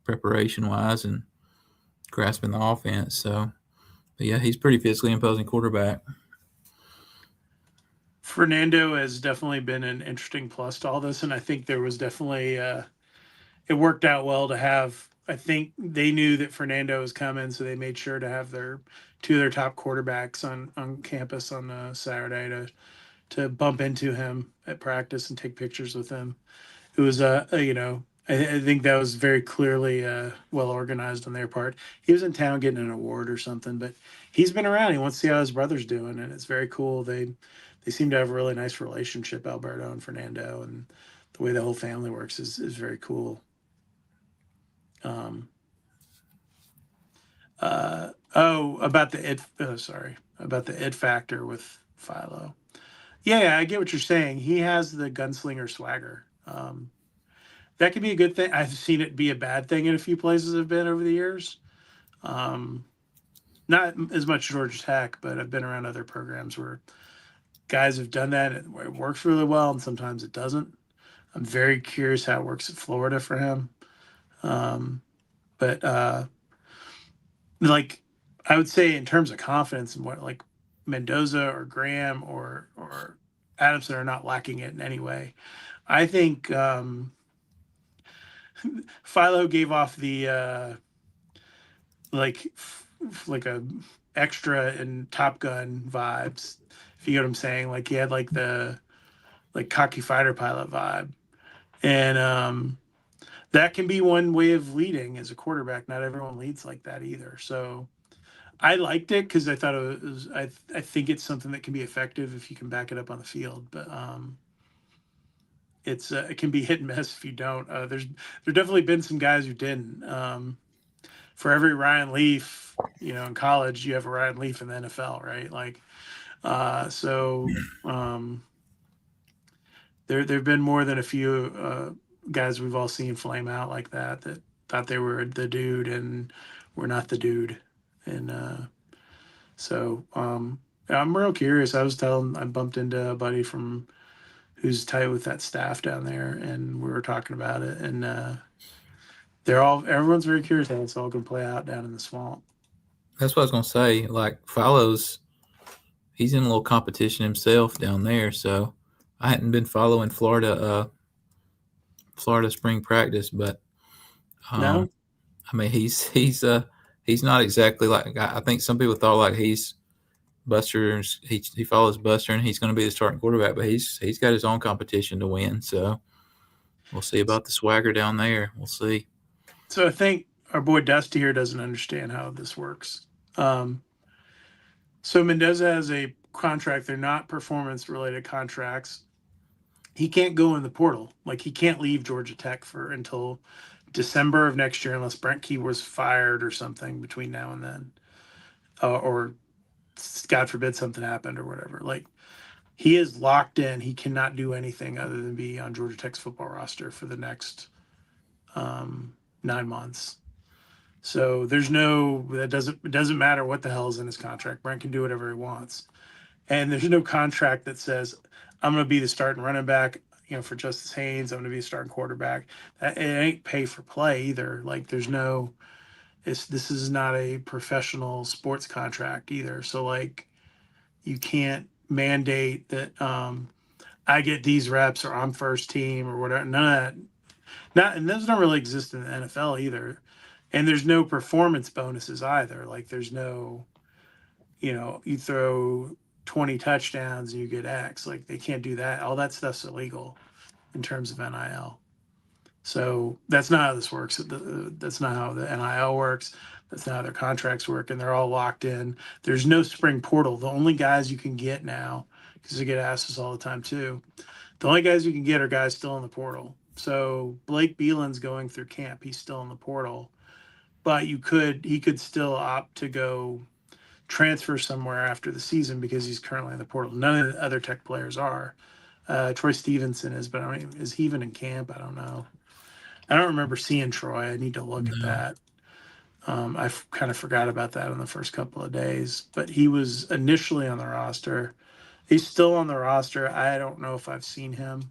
preparation wise and grasping the offense. So, but yeah, he's pretty physically imposing quarterback. Fernando has definitely been an interesting plus to all this, and I think there was definitely it worked out well to have. I think they knew that Fernando was coming, so they made sure to have two of their top quarterbacks on campus on Saturday to bump into him at practice and take pictures with him. It was I think that was very clearly well organized on their part. He was in town getting an award or something, but he's been around. He wants to see how his brother's doing, and it's very cool. They seem to have a really nice relationship, Alberto and Fernando, and the way the whole family works is very cool. Um, about the it. Oh, sorry, about the it factor with Philo. Yeah, I get what you're saying. He has the gunslinger swagger. That could be a good thing. I've seen it be a bad thing in a few places I've been over the years. Um, Not as much Georgia Tech, but I've been around other programs where guys have done that. It works really well, and sometimes it doesn't. I'm very curious how it works at Florida for him. But like I would say in terms of confidence and what like Mendoza or Graham or Adamson are not lacking it in any way. I think Philo gave off the like like a extra in Top Gun vibes. If you get what I'm saying, like he had like the like cocky fighter pilot vibe, and that can be one way of leading as a quarterback. Not everyone leads like that either. So I liked it because I thought it was. I think it's something that can be effective if you can back it up on the field, but it can be hit and miss if you don't. There definitely been some guys who didn't. for every Ryan Leaf, in college, you have a Ryan Leaf in the NFL, right? Like, so there've been more than a few guys we've all seen flame out like that thought they were the dude and were not the dude, and so I'm real curious. I bumped into a buddy from who's tight with that staff down there, and we were talking about it, and everyone's very curious how it's all going to play out down in the swamp. That's what I was gonna say. Like follows, he's in a little competition himself down there. So I hadn't been following Florida spring practice, but No, I mean he's not exactly like I think some people thought like he's Buster. He follows Buster and he's going to be the starting quarterback, but he's got his own competition to win. So we'll see about the swagger down there. We'll see. so I think our boy Dusty here doesn't understand how this works. So Mendoza has a contract. They're not performance related contracts. He can't go in the portal. Like he can't leave Georgia Tech for until December of next year, unless Brent Key was fired or something between now and then, or God forbid something happened or whatever. Like he is locked in. He cannot do anything other than be on Georgia Tech's football roster for the next 9 months. So it doesn't matter what the hell is in his contract. Brent can do whatever he wants. And there's no contract that says I'm going to be the starting running back, for Justice Haynes. I'm going to be a starting quarterback. It ain't pay for play either. Like this is not a professional sports contract either. So like you can't mandate that I get these reps or I'm first team or whatever. None of that. And those don't really exist in the NFL either. And there's no performance bonuses either. Like there's no, you throw 20 touchdowns and you get X. Like they can't do that. All that stuff's illegal in terms of NIL. So that's not how this works. That's not how the NIL works. That's not how their contracts work, and they're all locked in. There's no spring portal. The only guys you can get now, because I get asked this all the time too, the only guys you can get are guys still in the portal. So Blake Beelan's going through camp. He's still in the portal, but he could still opt to go transfer somewhere after the season because he's currently in the portal. None of the other Tech players are. Troy Stevenson is, but I mean, is he even in camp? I don't know. I don't remember seeing Troy. I need to look at No. that. I kind of forgot about that in the first couple of days, but he was initially on the roster. He's still on the roster. I don't know if I've seen him.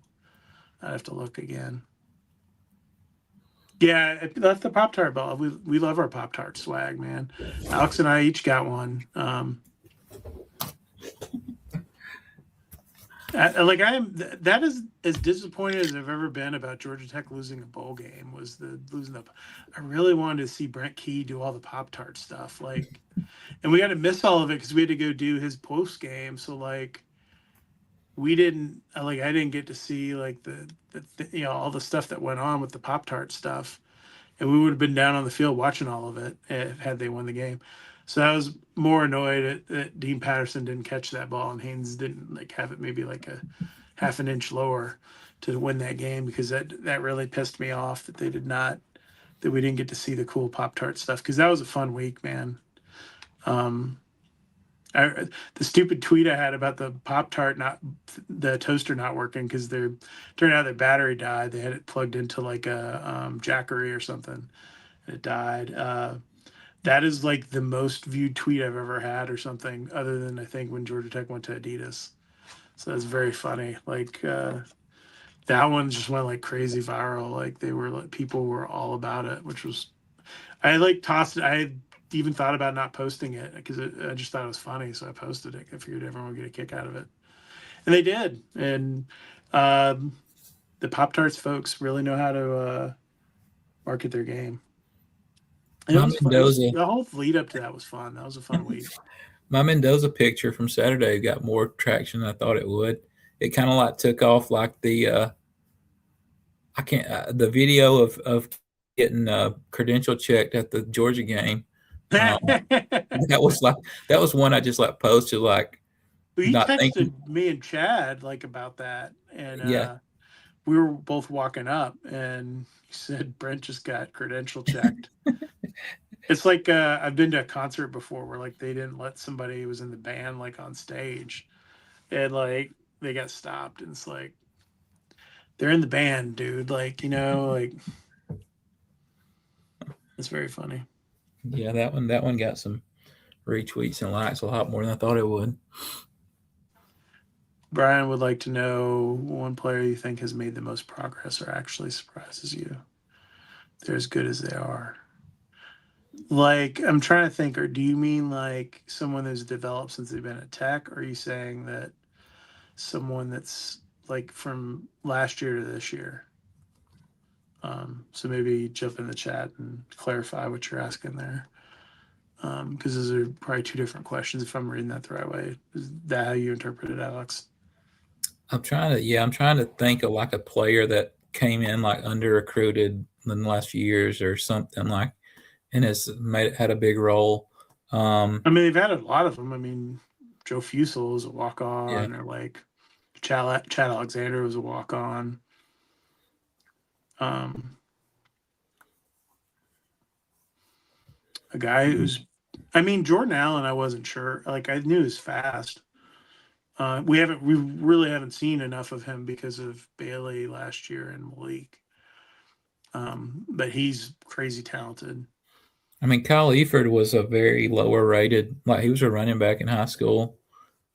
I'd have to look again. Yeah, that's the Pop Tart ball. We love our Pop Tart swag, man. Alex and I each got one. I am that is as disappointed as I've ever been about Georgia Tech losing a bowl game. Was the losing the I really wanted to see Brent Key do all the Pop Tart stuff, like, and we got to miss all of it because we had to go do his post game. So like we didn't like I didn't get to see like the all the stuff that went on with the Pop Tart stuff, and we would have been down on the field watching all of it had they won the game. So I was more annoyed that Dean Patterson didn't catch that ball and Haynes didn't like have it maybe like a half an inch lower to win that game, because that really pissed me off that we didn't get to see the cool Pop Tart stuff, because that was a fun week, man. The stupid tweet I had about the Pop Tart the toaster not working because turned out their battery died. They had it plugged into like a Jackery or something, and it died. That is like the most viewed tweet I've ever had or something, other than I think when Georgia Tech went to Adidas. So that's very funny. Like that one just went like crazy viral. Like people were all about it, which was I like tossed it. I had even thought about not posting it because I just thought it was funny, so I posted it. I figured everyone would get a kick out of it, and they did. And the Pop Tarts folks really know how to market their game. And it My was fun. Mendoza, The whole lead up to that was fun. That was a fun week. my Mendoza picture from Saturday got more traction than I thought it would. It kind of like took off like the video of getting credential checked at the Georgia game. He Um, that was one I just like posted like not thinking. texted me and Chad like about that, and Yeah, we were both walking up, and he said Brent just got credential checked. It's like I've been to a concert before where like they didn't let somebody who was in the band like on stage, and like they got stopped, and it's like they're in the band, dude. Like like it's very funny. Yeah, that one got some retweets and likes a lot more than I thought it would. Brian would like to know one player you think has made the most progress or actually surprises you. They're as good as they are. Like, I'm trying to think, or do you mean like someone who's developed since they've been at Tech? Or are you saying that someone that's like from last year to this year? So maybe jump in the chat and clarify what you're asking there. Because those are probably two different questions if I'm reading that the right way. Is that how you interpret it, Alex? I'm trying to think of like a player that came in like under recruited in the last few years or something like, and has had a big role. I mean, they've had a lot of them. I mean, Joe Fusel is a walk Yeah, on, or like Chad Alexander was a walk on. Um, a guy who's, I mean, Jordan Allen, I wasn't sure. Like, I knew he was fast. We really haven't seen enough of him because of Bailey last year and Malik. But he's crazy talented. I mean Kyle Eford was a very lower rated, like he was a running back in high school,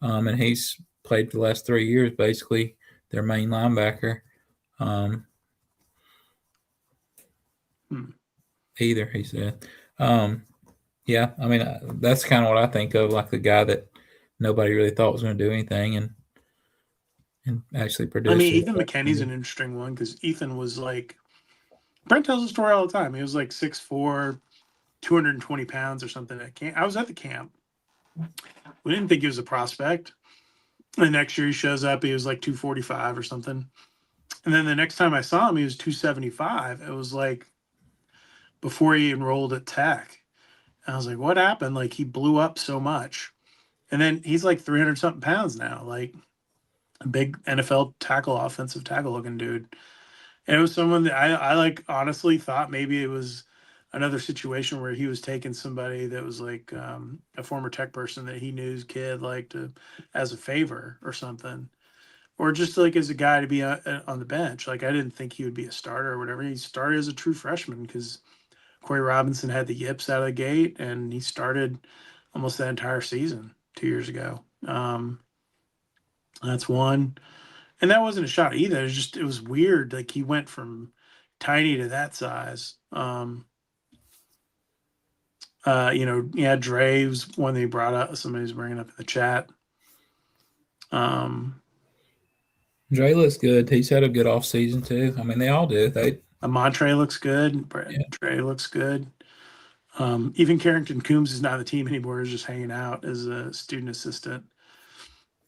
and he's played for the last 3 years basically their main linebacker. Um, Hmm. Either he said, um, yeah, I mean that's kind of what I think of, like the guy that nobody really thought was going to do anything and actually I produced mean, it. Ethan McKinney's an interesting one because Ethan was like, Brent tells the story all the time. He was like 6'4", 220 pounds or something at camp. I was at the camp. We didn't think he was a prospect. The next year he shows up, he was like 245 or something. And then the next time I saw him, he was 275. It was like before he enrolled at Tech. And I was like, what happened? Like he blew up so much. And then he's like 300 something pounds now, like a big NFL tackle, offensive tackle looking dude. And it was someone that I like honestly thought maybe it was another situation where he was taking somebody that was like a former Tech person that he knew's kid like to as a favor or something, or just like as a guy to be on the bench. Like I didn't think he would be a starter or whatever. He started as a true freshman because Corey Robinson had the yips out of the gate, and he started almost that entire season 2 years ago. That's one, and that wasn't a shot either. It was weird. Like he went from tiny to that size. Yeah, Dre was one they brought up. Somebody's bringing up in the chat. Um, Dre looks good. He's had a good off season too. I mean, they all do. They Montre looks good. Yeah. Dre looks good. Even Carrington Coombs is not on the team anymore. He's just hanging out as a student assistant,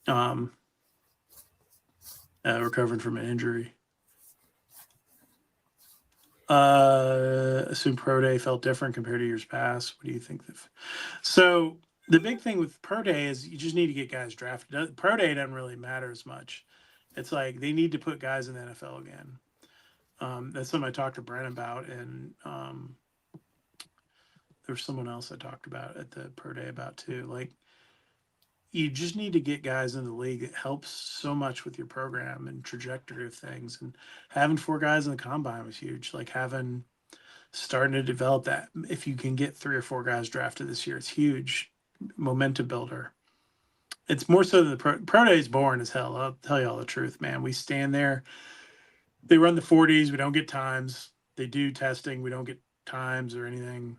um, recovering from an injury. Assume Pro Day felt different compared to years past. What do you think? So the big thing with Pro Day is you just need to get guys drafted. Pro Day doesn't really matter as much. It's like they need to put guys in the NFL again. That's something I talked to Brent about, and there's someone else I talked about at the Pro Day about too. Like you just need to get guys in the league. It helps so much with your program and trajectory of things. And having four guys in the combine was huge. Like having starting to develop that. If you can get three or four guys drafted this year, it's huge momentum builder. It's more so than the pro day is boring as hell. I'll tell you all the truth, man. We stand there. They run the 40s. We don't get times. They do testing. We don't get times or anything.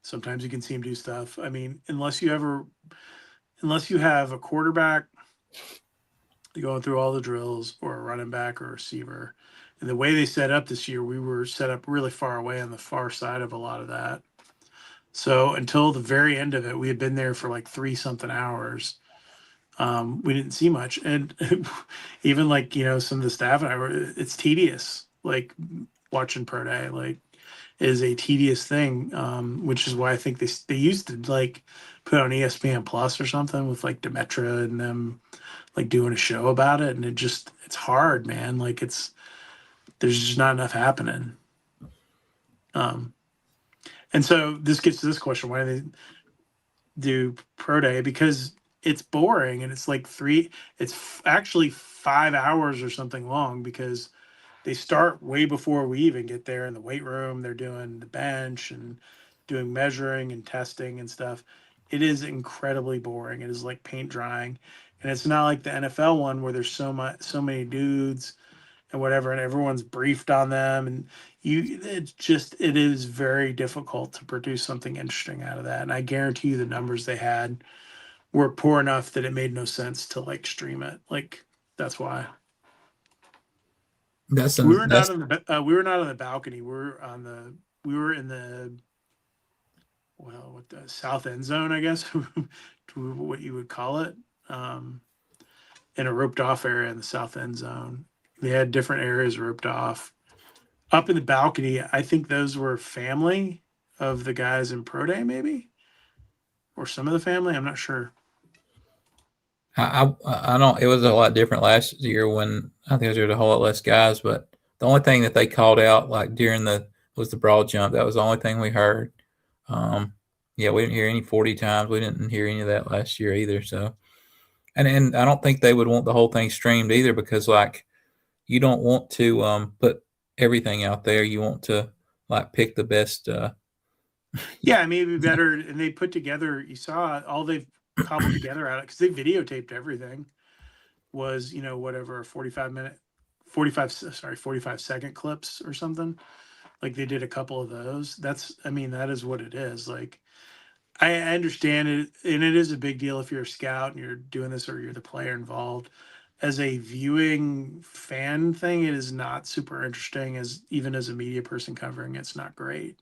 Sometimes you can see them do stuff. I mean, unless you have a quarterback going through all the drills or a running back or a receiver. And the way they set up this year, we were set up really far away on the far side of a lot of that. So until the very end of it, we had been there for like 3 something hours. We didn't see much. And even like, some of the staff and I were, it's tedious, like watching Pro Day, like is a tedious thing. Which is why I think they used to like put on ESPN Plus or something with like Demetra and them like doing a show about it. And it's hard, man. Like there's just not enough happening. Um, And so this gets to this question: why do they do pro day? Because it's boring, and it's like actually 5 hours or something long, because they start way before we even get there in the weight room. They're doing the bench and doing measuring and testing and stuff. It is incredibly boring. It is like paint drying. And it's not like the NFL one where there's so many dudes and whatever, and everyone's briefed on them. And it is very difficult to produce something interesting out of that. And I guarantee you the numbers they had were poor enough that it made no sense to like stream it. Like, that's why. That's We were not that's on the balcony. We were in the, well, what, the south end zone, I guess, to what you would call it, um, in a roped off area in the south end zone. They had different areas roped off. Up in the balcony, I think those were family of the guys in pro day, maybe, or some of the family. I'm not sure. I don't. It was a lot different last year when I think there was a whole lot less guys. But the only thing that they called out like during the was the broad jump. That was the only thing we heard. Um, yeah, we didn't hear any 40 times. We didn't hear any of that last year either. So, and I don't think they would want the whole thing streamed either, because like you don't want to put everything out there. You want to like pick the best. Yeah, I mean, it'd be better. And they put together, you saw all they've cobbled together out, because they videotaped everything, was, whatever, 45-second clips or something. Like, they did a couple of those. I mean, that is what it is. Like, I understand it, and it is a big deal if you're a scout and you're doing this, or you're the player involved. As a viewing fan thing, it is not super interesting. Even as a media person covering, it's not great.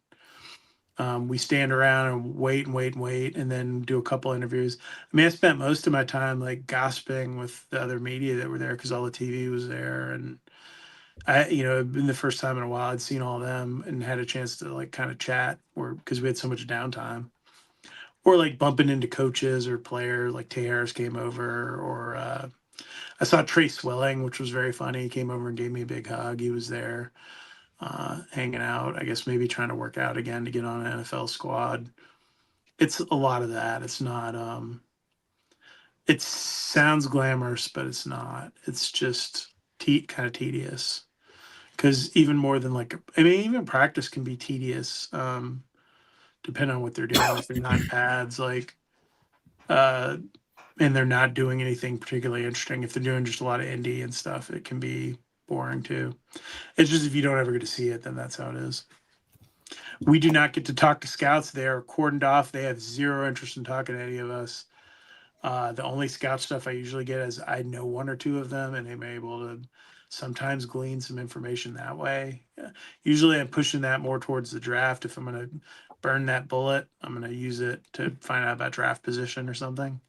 We stand around and wait and wait and wait, and then do a couple interviews. I mean, I spent most of my time like gossiping with the other media that were there, because all the TV was there, and it'd been the first time in a while I'd seen all of them and had a chance to like kind of chat, or because we had so much downtime, or like bumping into coaches or players. Like Tay Harris came over, or I saw Trey Swilling, which was very funny. He came over and gave me a big hug. He was there, hanging out, I guess maybe trying to work out again to get on an NFL squad. It's a lot of that. It's not, it sounds glamorous, but it's not. It's just kind of tedious. Because even more than like, I mean, even practice can be tedious, depending on what they're doing. If they're not pads, like, uh, and they're not doing anything particularly interesting. If they're doing just a lot of indie and stuff, it can be boring too. It's just, if you don't ever get to see it, then that's how it is. We do not get to talk to scouts. They are cordoned off. They have zero interest in talking to any of us. The only scout stuff I usually get is I know one or two of them, and I'm able to sometimes glean some information that way. Usually I'm pushing that more towards the draft. If I'm going to burn that bullet, I'm going to use it to find out about draft position or something.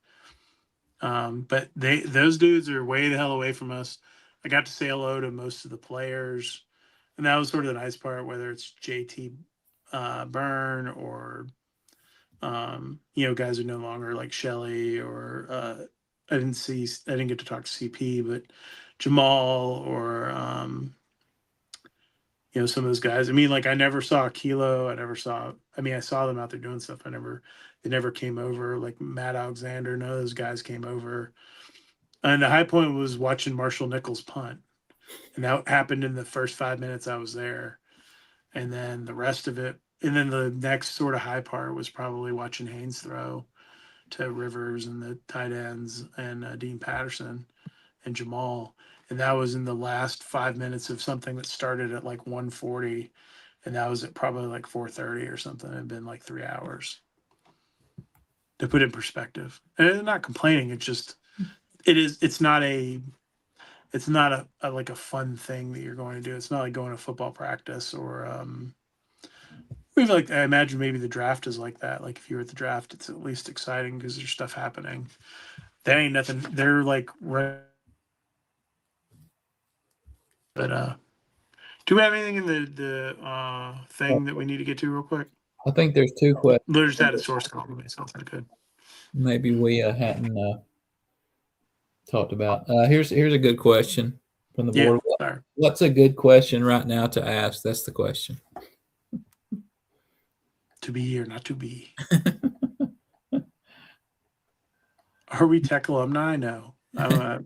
But those dudes are way the hell away from us. I got to say hello to most of the players, and that was sort of the nice part, whether it's JT Byrne, or guys are no longer like Shelly, or I didn't get to talk to CP, but Jamal, or some of those guys. I mean, like, I never saw Kilo. I saw them out there doing stuff. They never came over. Like Matt Alexander, none of those guys came over. And the high point was watching Marshall Nichols punt. And that happened in the first 5 minutes I was there. And then the rest of it, and then the next sort of high part was probably watching Haynes throw to Rivers and the tight ends, and Dean Patterson and Jamal. And that was in the last 5 minutes of something that started at like 1:40. And that was at probably like 4:30 or something. It had been like 3 hours, to put it in perspective. And I'm not complaining. It's not like a fun thing that you're going to do. It's not like going to football practice, or even like, I imagine maybe the draft is like that. Like, if you're at the draft, it's at least exciting because there's stuff happening. That ain't nothing. They're like, right. But do we have anything in the thing that we need to get to real quick? I think there's two questions. Literally just had a source call me, so that's good. Maybe we hadn't talked about. Here's a good question from the board. Sorry. What's a good question right now to ask? That's the question. To be or not to be. Are we tech alumni? No. I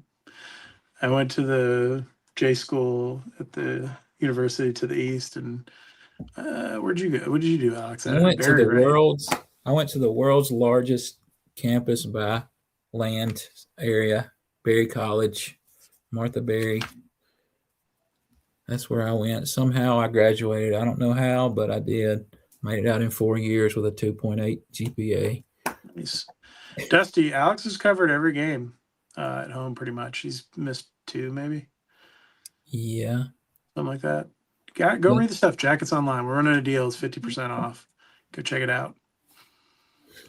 went to the J school at the university to the east, and where'd you go? What did you do, Alex? I went to Barry, the right? world's largest campus by land area, Berry College, Martha Berry. That's where I went. Somehow I graduated. I don't know how, but I did. Made it out in 4 years with a 2.8 GPA. Nice. Dusty, Alex has covered every game at home pretty much. He's missed 2, maybe. Yeah. Something like that. Go read the stuff. Jackets Online. We're running a deal. It's 50% off. Go check it out.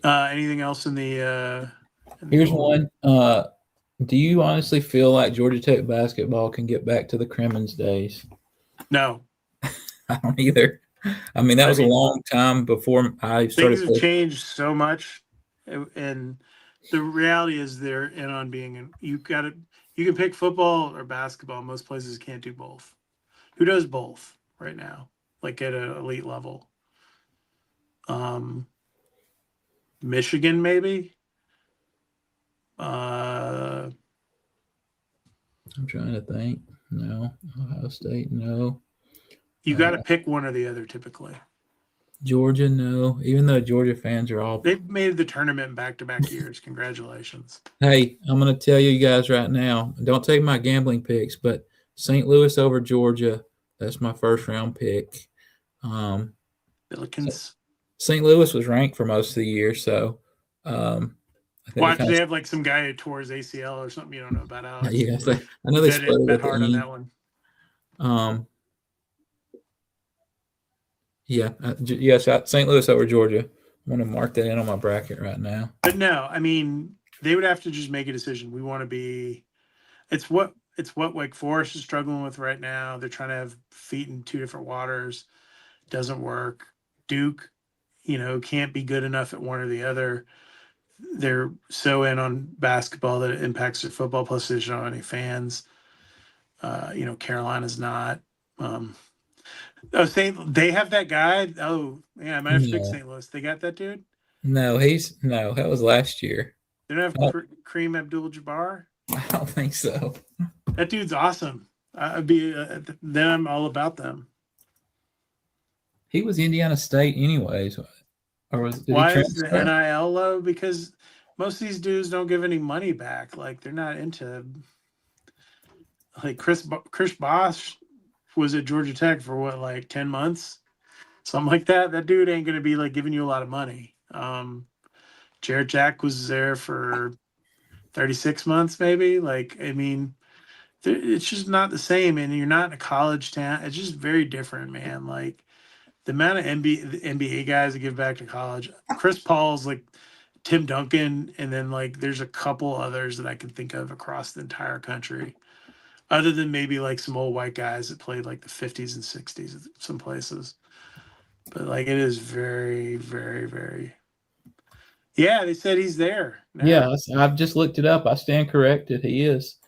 Anything else in the Here's one. Do you honestly feel like Georgia Tech basketball can get back to the Crimmins days? No. I don't either. I mean, that was a long time before I started. Things have changed so much, and the reality is they're in on being. You can pick football or basketball. Most places can't do both. Who does both right now? Like at an elite level. Michigan maybe. I'm trying to think. No. Ohio State, no. You got to pick one or the other typically. Georgia, no. Even though Georgia fans are all. They've made the tournament in back-to-back years. Congratulations. Hey, I'm going to tell you guys right now, don't take my gambling picks, but St. Louis over Georgia, that's my first round pick. Billikens. St. Louis was ranked for most of the year, so why do they have like some guy who tore his ACL or something you don't know about, Alex? Yeah, I know they split bet hard on that one. Yes, St. Louis over Georgia. I'm going to mark that in on my bracket right now. But no, I mean, they would have to just make a decision. We want to be – it's what Wake Forest is struggling with right now. They're trying to have feet in 2 different waters. Doesn't work. Duke, can't be good enough at one or the other. They're so in on basketball that it impacts their football position on any fans. Carolina's not. They have that guy. Oh, yeah, I might have to pick St. Louis. They got that dude? No, that was last year. They don't have Kareem Abdul-Jabbar? I don't think so. That dude's awesome. Then I'm all about them. He was Indiana State anyways. Why is the NIL low? Because most of these dudes don't give any money back. Like, they're not into – like, Chris Bosh was at Georgia Tech for what, like 10 months? Something like that. That dude ain't going to be like giving you a lot of money. Jarrett Jack was there for 36 months, maybe. Like, I mean, it's just not the same. And you're not in a college town. It's just very different, man. Like, the amount of NBA guys that give back to college. Chris Paul's like Tim Duncan. And then like, there's a couple others that I can think of across the entire country. Other than maybe like some old white guys that played like the 50s and 60s at some places. But like it is very, very, very. Yeah, they said he's there. Now. Yeah, I've just looked it up. I stand corrected. He is.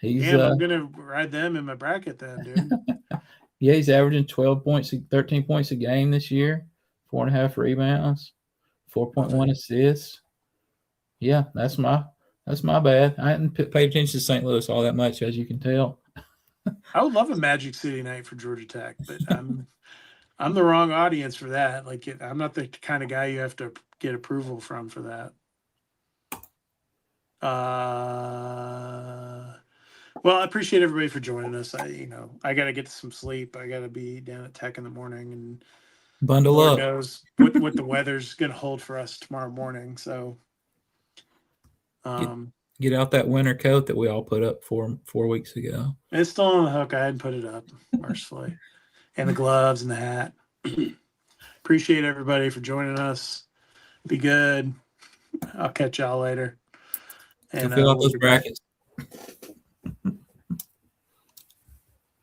I'm going to ride them in my bracket then, dude. Yeah, he's averaging 12 points, 13 points a game this year, 4.5 rebounds, 4.1 assists. Yeah, that's my bad. I hadn't paid attention to St. Louis all that much, as you can tell. I would love a Magic City night for Georgia Tech, but I'm the wrong audience for that. Like, I'm not the kind of guy you have to get approval from for that. Well, I appreciate everybody for joining us. I got to get some sleep. I got to be down at Tech in the morning, and bundle Lord up. knows what the weather's going to hold for us tomorrow morning. So. Get out that winter coat that we all put up 4 weeks ago. It's still on the hook. I hadn't put it up, mercifully. And the gloves and the hat. Appreciate everybody for joining us. Be good. I'll catch y'all later. And fill out those brackets.